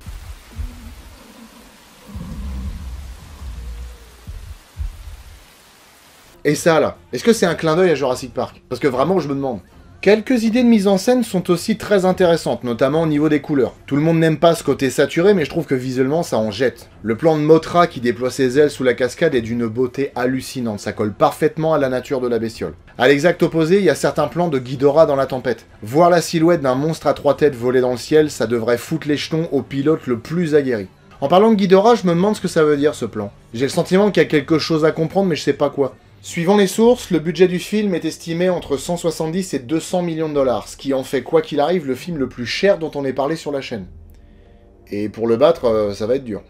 Et ça là, est-ce que c'est un clin d'œil à Jurassic Park? Parce que vraiment je me demande. Quelques idées de mise en scène sont aussi très intéressantes, notamment au niveau des couleurs. Tout le monde n'aime pas ce côté saturé, mais je trouve que visuellement ça en jette. Le plan de Mothra qui déploie ses ailes sous la cascade est d'une beauté hallucinante, ça colle parfaitement à la nature de la bestiole. À l'exact opposé, il y a certains plans de Ghidorah dans la tempête. Voir la silhouette d'un monstre à 3 têtes voler dans le ciel, ça devrait foutre les jetons au pilote le plus aguerri. En parlant de Ghidorah, je me demande ce que ça veut dire ce plan. J'ai le sentiment qu'il y a quelque chose à comprendre, mais je sais pas quoi. Suivant les sources, le budget du film est estimé entre 170 et 200 millions de dollars, ce qui en fait quoi qu'il arrive le film le plus cher dont on ait parlé sur la chaîne. Et pour le battre, ça va être dur.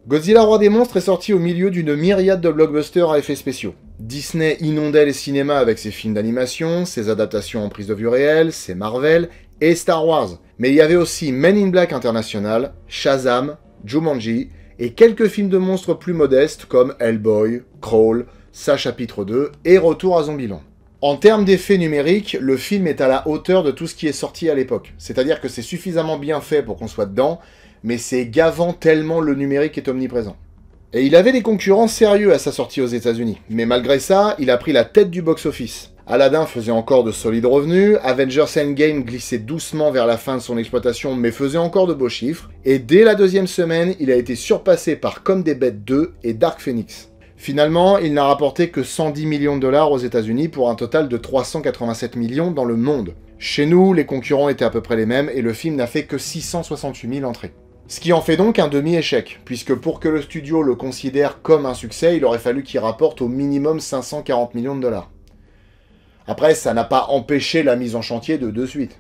Godzilla Roi des Monstres est sorti au milieu d'une myriade de blockbusters à effets spéciaux. Disney inondait les cinémas avec ses films d'animation, ses adaptations en prise de vue réelle, ses Marvel et Star Wars. Mais il y avait aussi Men in Black International, Shazam, Jumanji et quelques films de monstres plus modestes comme Hellboy, Crawl, Sa chapitre 2 et Retour à Zombieland. En termes d'effets numériques, le film est à la hauteur de tout ce qui est sorti à l'époque. C'est-à-dire que c'est suffisamment bien fait pour qu'on soit dedans, mais c'est gavant tellement le numérique est omniprésent. Et il avait des concurrents sérieux à sa sortie aux États-Unis, mais malgré ça, il a pris la tête du box-office. Aladdin faisait encore de solides revenus, Avengers Endgame glissait doucement vers la fin de son exploitation mais faisait encore de beaux chiffres, et dès la deuxième semaine, il a été surpassé par Comme des Bêtes 2 et Dark Phoenix. Finalement, il n'a rapporté que 110 millions de dollars aux États-Unis pour un total de 387 millions dans le monde. Chez nous, les concurrents étaient à peu près les mêmes et le film n'a fait que 668 000 entrées. Ce qui en fait donc un demi-échec, puisque pour que le studio le considère comme un succès, il aurait fallu qu'il rapporte au minimum 540 millions de dollars. Après, ça n'a pas empêché la mise en chantier de suite.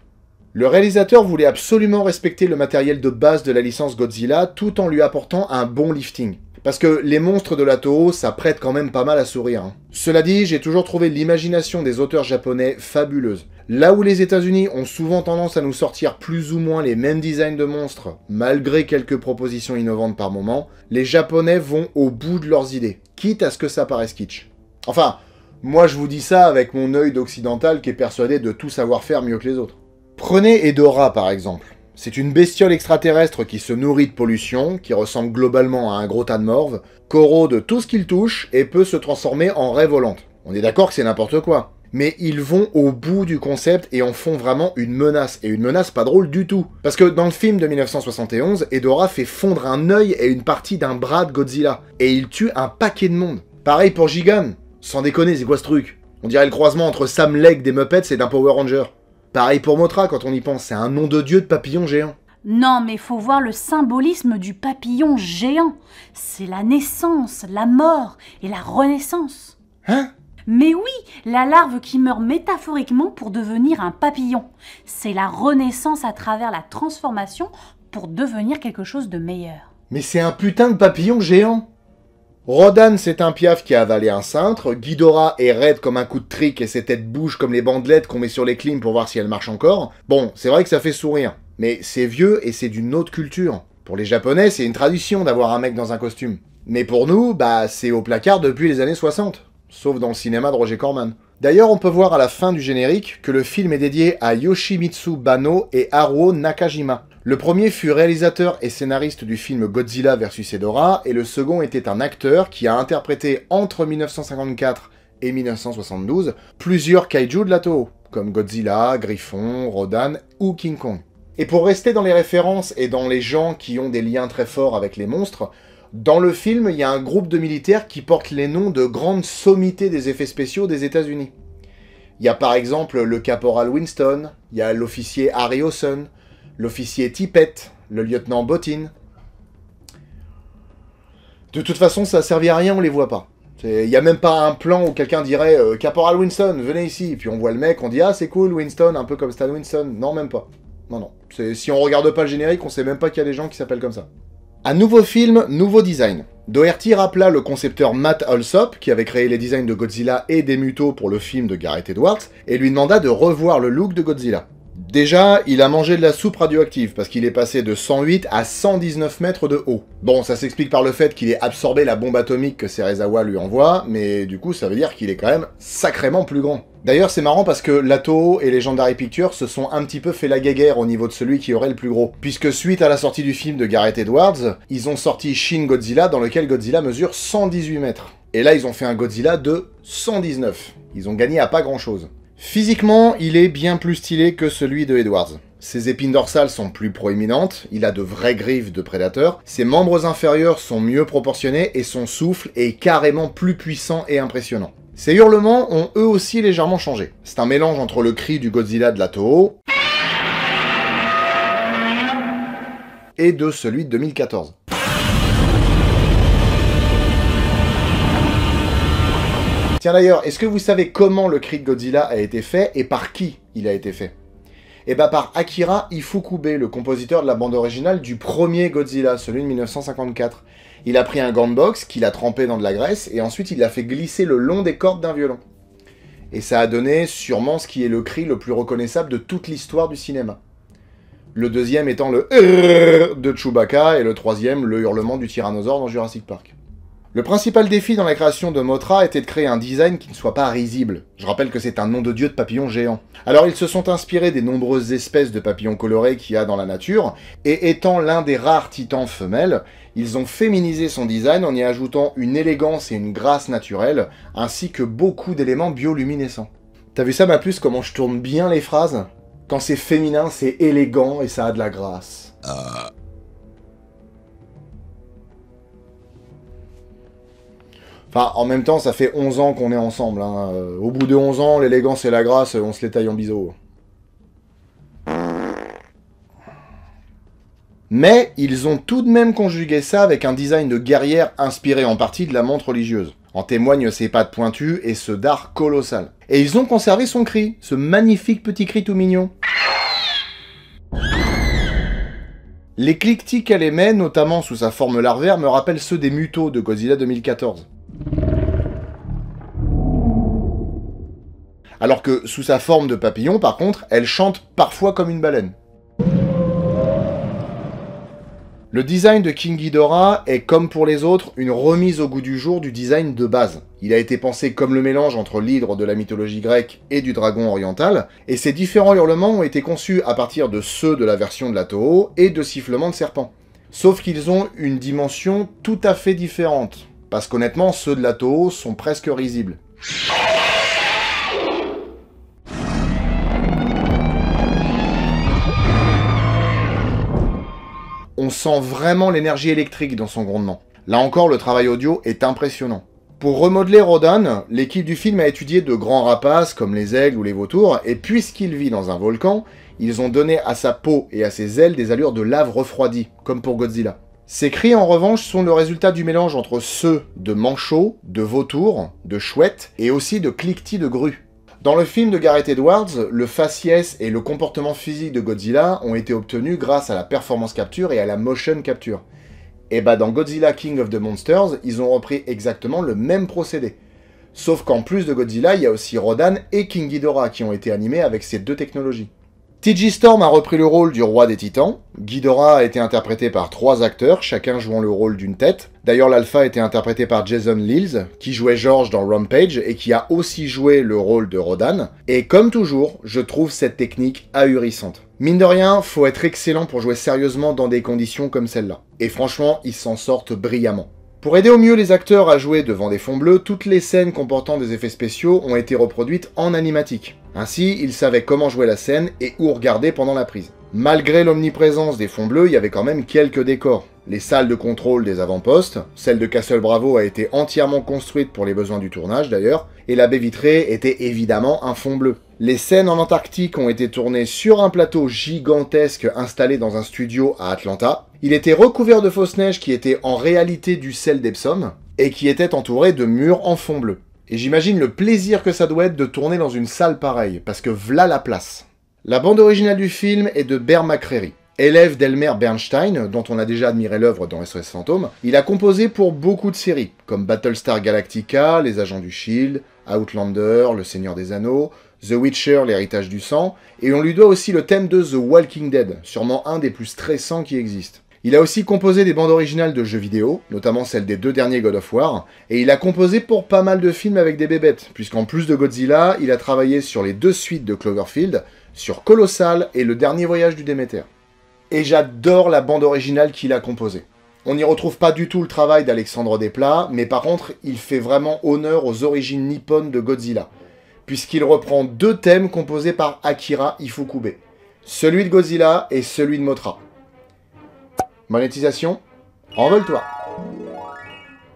Le réalisateur voulait absolument respecter le matériel de base de la licence Godzilla tout en lui apportant un bon lifting. Parce que les monstres de la Toho, ça prête quand même pas mal à sourire. Hein. Cela dit, j'ai toujours trouvé l'imagination des auteurs japonais fabuleuse. Là où les États-Unis ont souvent tendance à nous sortir plus ou moins les mêmes designs de monstres, malgré quelques propositions innovantes par moment, les Japonais vont au bout de leurs idées, quitte à ce que ça paraisse kitsch. Enfin, moi je vous dis ça avec mon œil d'occidental qui est persuadé de tout savoir faire mieux que les autres. Prenez Hedorah par exemple. C'est une bestiole extraterrestre qui se nourrit de pollution, qui ressemble globalement à un gros tas de morve, corrode tout ce qu'il touche et peut se transformer en raie volante. On est d'accord que c'est n'importe quoi. Mais ils vont au bout du concept et en font vraiment une menace. Et une menace pas drôle du tout. Parce que dans le film de 1971, Hedorah fait fondre un œil et une partie d'un bras de Godzilla. Et il tue un paquet de monde. Pareil pour Gigan. Sans déconner, c'est quoi ce truc? On dirait le croisement entre Sam Lake des Muppets et d'un Power Ranger. Pareil pour Mothra quand on y pense, c'est un nom de dieu de papillon géant. Non, mais faut voir le symbolisme du papillon géant. C'est la naissance, la mort et la renaissance. Hein? Mais oui, la larve qui meurt métaphoriquement pour devenir un papillon. C'est la renaissance à travers la transformation pour devenir quelque chose de meilleur. Mais c'est un putain de papillon géant. Rodan, c'est un piaf qui a avalé un cintre, Ghidorah est raide comme un coup de trick et ses têtes bougent comme les bandelettes qu'on met sur les clims pour voir si elles marchent encore. Bon, c'est vrai que ça fait sourire, mais c'est vieux et c'est d'une autre culture. Pour les Japonais, c'est une tradition d'avoir un mec dans un costume. Mais pour nous, bah c'est au placard depuis les années 60, sauf dans le cinéma de Roger Corman. D'ailleurs, on peut voir à la fin du générique que le film est dédié à Yoshimitsu Banno et Haruo Nakajima. Le premier fut réalisateur et scénariste du film Godzilla vs Hedorah, et le second était un acteur qui a interprété entre 1954 et 1972 plusieurs kaiju de la Toho, comme Godzilla, Griffon, Rodan ou King Kong. Et pour rester dans les références et dans les gens qui ont des liens très forts avec les monstres, dans le film, il y a un groupe de militaires qui portent les noms de grandes sommités des effets spéciaux des États-Unis. Il y a par exemple le caporal Winston, il y a l'officier Harryhausen, l'officier Tippett, le lieutenant Botin. De toute façon, ça servait à rien, on les voit pas. Il n'y a même pas un plan où quelqu'un dirait « Caporal Winston, venez ici », et puis on voit le mec, on dit « Ah, c'est cool, Winston, un peu comme Stan Winston ». Non, même pas. Non, non. Si on regarde pas le générique, on sait même pas qu'il y a des gens qui s'appellent comme ça. Un nouveau film, nouveau design. Doherty rappela le concepteur Matt Alsop, qui avait créé les designs de Godzilla et des Mutos pour le film de Gareth Edwards, et lui demanda de revoir le look de Godzilla. Déjà, il a mangé de la soupe radioactive, parce qu'il est passé de 108 à 119 mètres de haut. Bon, ça s'explique par le fait qu'il ait absorbé la bombe atomique que Serizawa lui envoie, mais du coup ça veut dire qu'il est quand même sacrément plus grand. D'ailleurs, c'est marrant parce que la Toho et Legendary Pictures se sont un petit peu fait la guéguerre au niveau de celui qui aurait le plus gros. Puisque suite à la sortie du film de Gareth Edwards, ils ont sorti Shin Godzilla dans lequel Godzilla mesure 118 mètres. Et là, ils ont fait un Godzilla de 119. Ils ont gagné à pas grand chose. Physiquement, il est bien plus stylé que celui de Edwards. Ses épines dorsales sont plus proéminentes, il a de vraies griffes de prédateur, ses membres inférieurs sont mieux proportionnés et son souffle est carrément plus puissant et impressionnant. Ses hurlements ont eux aussi légèrement changé. C'est un mélange entre le cri du Godzilla de la Toho et de celui de 2014. Tiens d'ailleurs, est-ce que vous savez comment le cri de Godzilla a été fait et par qui il a été fait? Et bah par Akira Ifukube, le compositeur de la bande originale du premier Godzilla, celui de 1954. Il a pris un gant de boxe qu'il a trempé dans de la graisse et ensuite il l'a fait glisser le long des cordes d'un violon. Et ça a donné sûrement ce qui est le cri le plus reconnaissable de toute l'histoire du cinéma. Le deuxième étant le de Chewbacca et le troisième le hurlement du tyrannosaure dans Jurassic Park. Le principal défi dans la création de Mothra était de créer un design qui ne soit pas risible. Je rappelle que c'est un nom de dieu de papillons géants. Alors ils se sont inspirés des nombreuses espèces de papillons colorés qu'il y a dans la nature, et étant l'un des rares titans femelles, ils ont féminisé son design en y ajoutant une élégance et une grâce naturelle, ainsi que beaucoup d'éléments bioluminescents. T'as vu ça ma puce, comment je tourne bien les phrases? Quand c'est féminin, c'est élégant et ça a de la grâce. Enfin, en même temps, ça fait 11 ans qu'on est ensemble. Hein. Au bout de 11 ans, l'élégance et la grâce, on se les taille en biseau. Mais ils ont tout de même conjugué ça avec un design de guerrière inspiré en partie de la montre religieuse. En témoignent ses pattes pointues et ce dard colossal. Et ils ont conservé son cri, ce magnifique petit cri tout mignon. Les cliquetis qu'elle émet, notamment sous sa forme larvaire, me rappellent ceux des Mutos de Godzilla 2014. Alors que sous sa forme de papillon, par contre, elle chante parfois comme une baleine. Le design de King Ghidorah est, comme pour les autres, une remise au goût du jour du design de base. Il a été pensé comme le mélange entre l'hydre de la mythologie grecque et du dragon oriental, et ces différents hurlements ont été conçus à partir de ceux de la version de la Toho et de sifflements de serpent. Sauf qu'ils ont une dimension tout à fait différente, parce qu'honnêtement, ceux de la Toho sont presque risibles. On sent vraiment l'énergie électrique dans son grondement. Là encore, le travail audio est impressionnant. Pour remodeler Rodan, l'équipe du film a étudié de grands rapaces comme les aigles ou les vautours, et puisqu'il vit dans un volcan, ils ont donné à sa peau et à ses ailes des allures de lave refroidie, comme pour Godzilla. Ces cris, en revanche, sont le résultat du mélange entre ceux de manchots, de vautours, de chouettes, et aussi de cliquetis de grues. Dans le film de Gareth Edwards, le faciès et le comportement physique de Godzilla ont été obtenus grâce à la performance capture et à la motion capture. Et bah dans Godzilla King of the Monsters, ils ont repris exactement le même procédé. Sauf qu'en plus de Godzilla, il y a aussi Rodan et King Ghidorah qui ont été animés avec ces deux technologies. T.J. Storm a repris le rôle du roi des titans. Ghidorah a été interprété par 3 acteurs, chacun jouant le rôle d'une tête. D'ailleurs, l'alpha a été interprété par Jason Leels, qui jouait George dans Rampage et qui a aussi joué le rôle de Rodan. Et comme toujours, je trouve cette technique ahurissante. Mine de rien, faut être excellent pour jouer sérieusement dans des conditions comme celle-là. Et franchement, ils s'en sortent brillamment. Pour aider au mieux les acteurs à jouer devant des fonds bleus, toutes les scènes comportant des effets spéciaux ont été reproduites en animatique. Ainsi, ils savaient comment jouer la scène et où regarder pendant la prise. Malgré l'omniprésence des fonds bleus, il y avait quand même quelques décors. Les salles de contrôle des avant-postes, celle de Castle Bravo a été entièrement construite pour les besoins du tournage d'ailleurs, et la baie vitrée était évidemment un fond bleu. Les scènes en Antarctique ont été tournées sur un plateau gigantesque installé dans un studio à Atlanta. Il était recouvert de fausse neige qui était en réalité du sel d'Epsom, et qui était entouré de murs en fond bleu. Et j'imagine le plaisir que ça doit être de tourner dans une salle pareille, parce que v'là la place. La bande originale du film est de Bear McCreary. Élève d'Elmer Bernstein, dont on a déjà admiré l'œuvre dans SOS Fantôme, il a composé pour beaucoup de séries, comme Battlestar Galactica, Les Agents du Shield, Outlander, Le Seigneur des Anneaux, The Witcher, L'Héritage du Sang, et on lui doit aussi le thème de The Walking Dead, sûrement un des plus stressants qui existent. Il a aussi composé des bandes originales de jeux vidéo, notamment celles des 2 derniers God of War, et il a composé pour pas mal de films avec des bébêtes, puisqu'en plus de Godzilla, il a travaillé sur les 2 suites de Cloverfield, sur Colossal et Le Dernier Voyage du Déméter. Et j'adore la bande originale qu'il a composée. On n'y retrouve pas du tout le travail d'Alexandre Desplat, mais par contre, il fait vraiment honneur aux origines nippones de Godzilla, puisqu'il reprend 2 thèmes composés par Akira Ifukube, celui de Godzilla et celui de Mothra. Monétisation, envole-toi.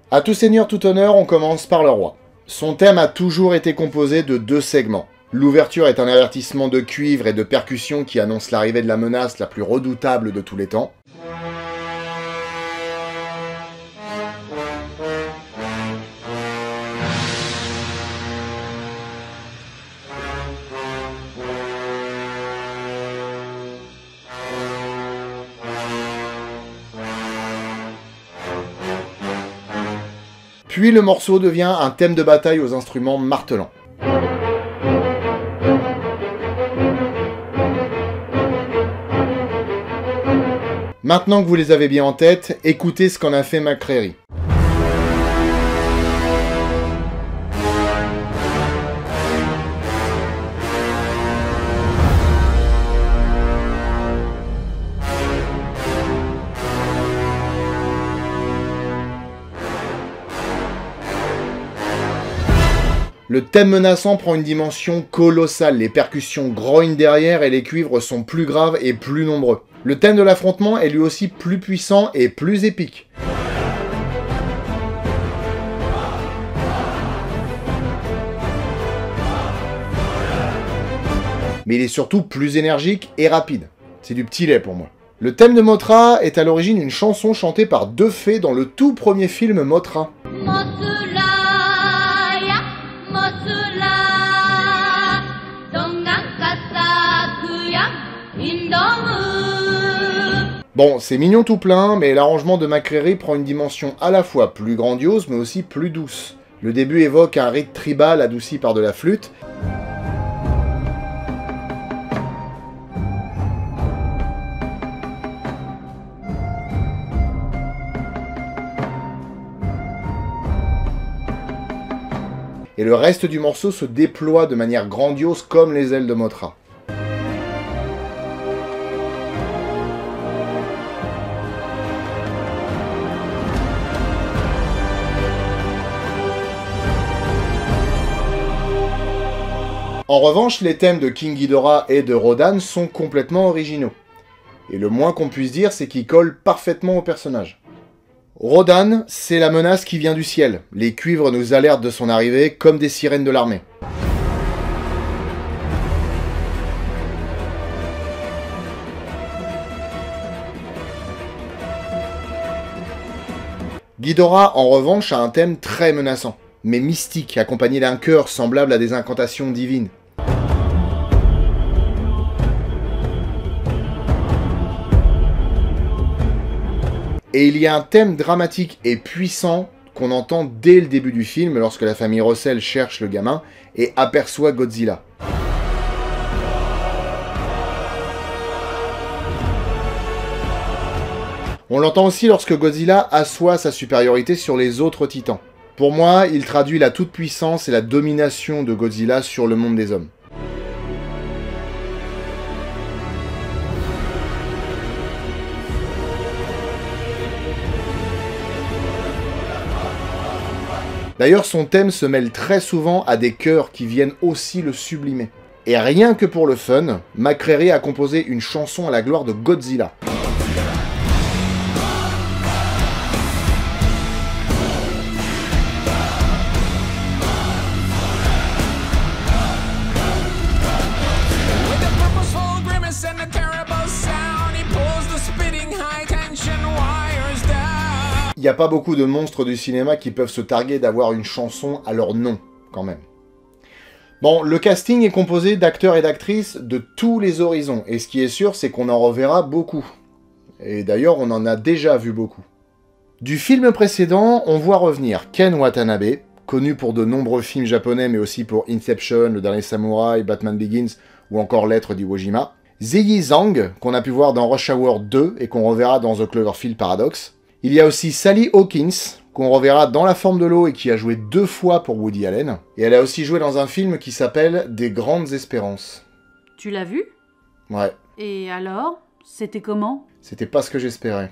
À tout seigneur, tout honneur, on commence par le roi. Son thème a toujours été composé de 2 segments. L'ouverture est un avertissement de cuivre et de percussion qui annonce l'arrivée de la menace la plus redoutable de tous les temps. Puis le morceau devient un thème de bataille aux instruments martelants. Maintenant que vous les avez bien en tête, écoutez ce qu'en a fait McCreary. Le thème menaçant prend une dimension colossale, les percussions grognent derrière et les cuivres sont plus graves et plus nombreux. Le thème de l'affrontement est lui aussi plus puissant et plus épique. Mais il est surtout plus énergique et rapide. C'est du petit lait pour moi. Le thème de Mothra est à l'origine une chanson chantée par 2 fées dans le tout premier film Mothra. Bon, c'est mignon tout plein, mais l'arrangement de McCreary prend une dimension à la fois plus grandiose, mais aussi plus douce. Le début évoque un rite tribal adouci par de la flûte. Et le reste du morceau se déploie de manière grandiose comme les ailes de Mothra. En revanche, les thèmes de King Ghidorah et de Rodan sont complètement originaux. Et le moins qu'on puisse dire, c'est qu'ils collent parfaitement au personnage. Rodan, c'est la menace qui vient du ciel. Les cuivres nous alertent de son arrivée comme des sirènes de l'armée. Ghidorah, en revanche, a un thème très menaçant, mais mystique, accompagné d'un chœur semblable à des incantations divines. Et il y a un thème dramatique et puissant qu'on entend dès le début du film lorsque la famille Russell cherche le gamin et aperçoit Godzilla. On l'entend aussi lorsque Godzilla assoit sa supériorité sur les autres titans. Pour moi, il traduit la toute-puissance et la domination de Godzilla sur le monde des hommes. D'ailleurs, son thème se mêle très souvent à des chœurs qui viennent aussi le sublimer. Et rien que pour le fun, McCreary a composé une chanson à la gloire de Godzilla. Il n'y a pas beaucoup de monstres du cinéma qui peuvent se targuer d'avoir une chanson à leur nom, quand même. Bon, le casting est composé d'acteurs et d'actrices de tous les horizons, et ce qui est sûr, c'est qu'on en reverra beaucoup. Et d'ailleurs, on en a déjà vu beaucoup. Du film précédent, on voit revenir Ken Watanabe, connu pour de nombreux films japonais, mais aussi pour Inception, Le Dernier Samouraï, Batman Begins, ou encore Lettres d'Iwo Jima. Ziyi Zhang, qu'on a pu voir dans Rush Hour 2, et qu'on reverra dans The Cloverfield Paradox. Il y a aussi Sally Hawkins, qu'on reverra dans La Forme de l'eau et qui a joué 2 fois pour Woody Allen. Et elle a aussi joué dans un film qui s'appelle Des Grandes Espérances. Tu l'as vu? Ouais. Et alors? C'était comment? C'était pas ce que j'espérais.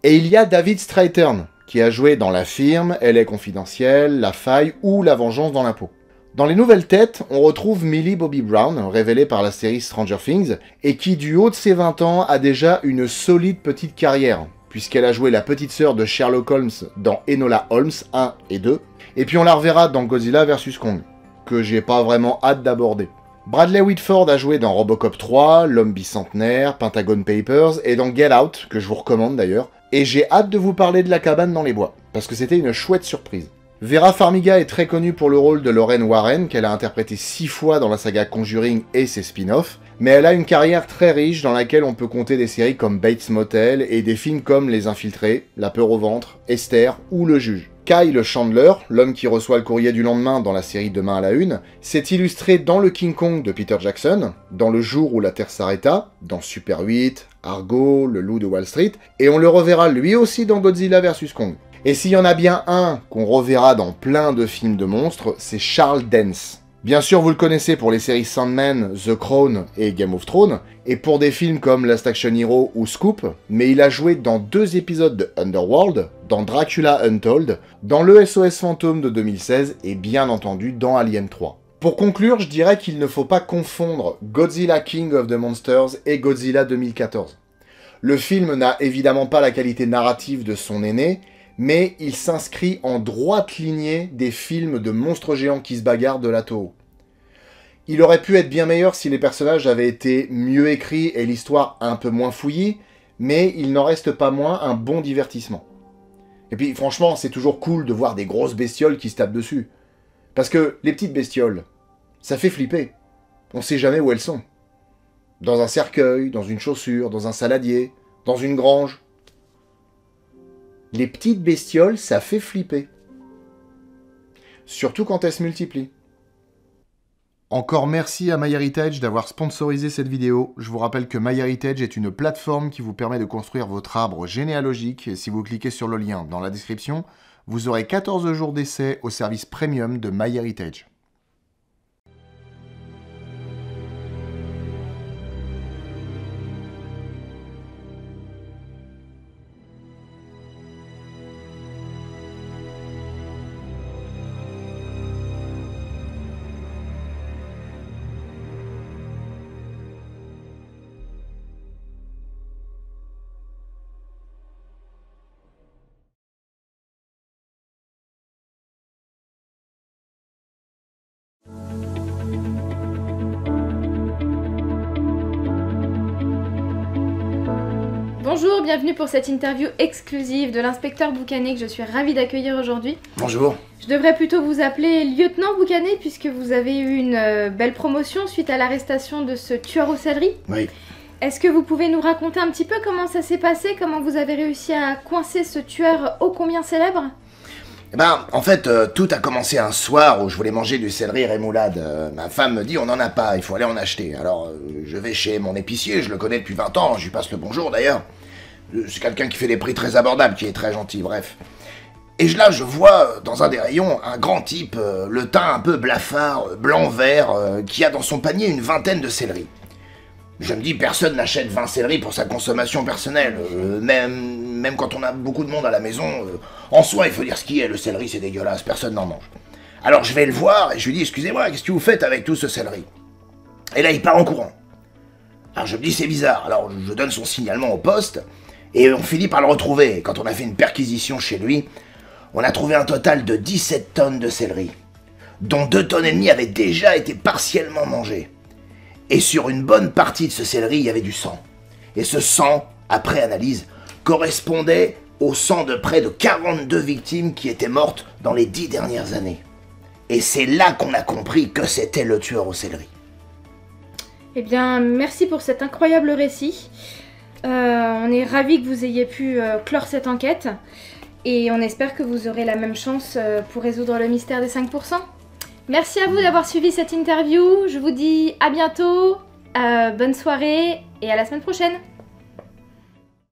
Et il y a David Strathairn, qui a joué dans La Firme, Elle est confidentielle, La Faille ou La Vengeance dans l'impôt. Dans les nouvelles têtes, on retrouve Millie Bobby Brown, révélée par la série Stranger Things, et qui du haut de ses 20 ans a déjà une solide petite carrière, puisqu'elle a joué la petite sœur de Sherlock Holmes dans Enola Holmes 1 et 2, et puis on la reverra dans Godzilla vs Kong, que j'ai pas vraiment hâte d'aborder. Bradley Whitford a joué dans Robocop 3, L'Homme Bicentenaire, Pentagon Papers, et dans Get Out, que je vous recommande d'ailleurs, et j'ai hâte de vous parler de La Cabane dans les Bois, parce que c'était une chouette surprise. Vera Farmiga est très connue pour le rôle de Lorraine Warren, qu'elle a interprété 6 fois dans la saga Conjuring et ses spin-offs, mais elle a une carrière très riche dans laquelle on peut compter des séries comme Bates Motel et des films comme Les Infiltrés, La Peur au ventre, Esther ou Le Juge. Kyle Chandler, l'homme qui reçoit le courrier du lendemain dans la série Demain à la Une, s'est illustré dans le King Kong de Peter Jackson, dans Le Jour où la Terre s'arrêta, dans Super 8, Argo, Le Loup de Wall Street, et on le reverra lui aussi dans Godzilla vs Kong. Et s'il y en a bien un qu'on reverra dans plein de films de monstres, c'est Charles Dance. Bien sûr, vous le connaissez pour les séries Sandman, The Crown et Game of Thrones, et pour des films comme Last Action Hero ou Scoop, mais il a joué dans 2 épisodes de Underworld, dans Dracula Untold, dans le SOS Fantôme de 2016 et bien entendu dans Alien 3. Pour conclure, je dirais qu'il ne faut pas confondre Godzilla King of the Monsters et Godzilla 2014. Le film n'a évidemment pas la qualité narrative de son aîné, mais il s'inscrit en droite lignée des films de monstres géants qui se bagarrent de la Toho. Il aurait pu être bien meilleur si les personnages avaient été mieux écrits et l'histoire un peu moins fouillie, mais il n'en reste pas moins un bon divertissement. Et puis franchement, c'est toujours cool de voir des grosses bestioles qui se tapent dessus. Parce que les petites bestioles, ça fait flipper. On sait jamais où elles sont. Dans un cercueil, dans une chaussure, dans un saladier, dans une grange. Les petites bestioles, ça fait flipper. Surtout quand elles se multiplient. Encore merci à MyHeritage d'avoir sponsorisé cette vidéo. Je vous rappelle que MyHeritage est une plateforme qui vous permet de construire votre arbre généalogique. Et si vous cliquez sur le lien dans la description, vous aurez 14 jours d'essai au service premium de MyHeritage. Bonjour, bienvenue pour cette interview exclusive de l'inspecteur Boucané que je suis ravie d'accueillir aujourd'hui. Bonjour. Je devrais plutôt vous appeler lieutenant Boucané puisque vous avez eu une belle promotion suite à l'arrestation de ce tueur aux céleri. Oui. Est-ce que vous pouvez nous raconter un petit peu comment ça s'est passé, comment vous avez réussi à coincer ce tueur ô combien célèbre? Eh ben, en fait, tout a commencé un soir où je voulais manger du céleri rémoulade. Ma femme me dit, on n'en a pas, il faut aller en acheter. Alors, je vais chez mon épicier, je le connais depuis 20 ans, je lui passe le bonjour d'ailleurs. C'est quelqu'un qui fait des prix très abordables, qui est très gentil, bref. Et là, je vois, dans un des rayons, un grand type, le teint un peu blafard, blanc-vert, qui a dans son panier une vingtaine de céleris. Je me dis, personne n'achète 20 céleris pour sa consommation personnelle, même quand on a beaucoup de monde à la maison. En soi, il faut dire ce qui est, le céleri c'est dégueulasse, personne n'en mange. Alors je vais le voir et je lui dis, excusez-moi, qu'est-ce que vous faites avec tout ce céleri? Et là, il part en courant. Alors je me dis, c'est bizarre, alors je donne son signalement au poste, et on finit par le retrouver. Et quand on a fait une perquisition chez lui, on a trouvé un total de 17 tonnes de céleri, dont 2,5 tonnes avaient déjà été partiellement mangées. Et sur une bonne partie de ce céleri, il y avait du sang. Et ce sang, après analyse, correspondait au sang de près de 42 victimes qui étaient mortes dans les 10 dernières années. Et c'est là qu'on a compris que c'était le tueur aux céleri. Eh bien, merci pour cet incroyable récit. On est ravis que vous ayez pu clore cette enquête. Et on espère que vous aurez la même chance pour résoudre le mystère des 5%. Merci à vous d'avoir suivi cette interview. Je vous dis à bientôt, bonne soirée et à la semaine prochaine.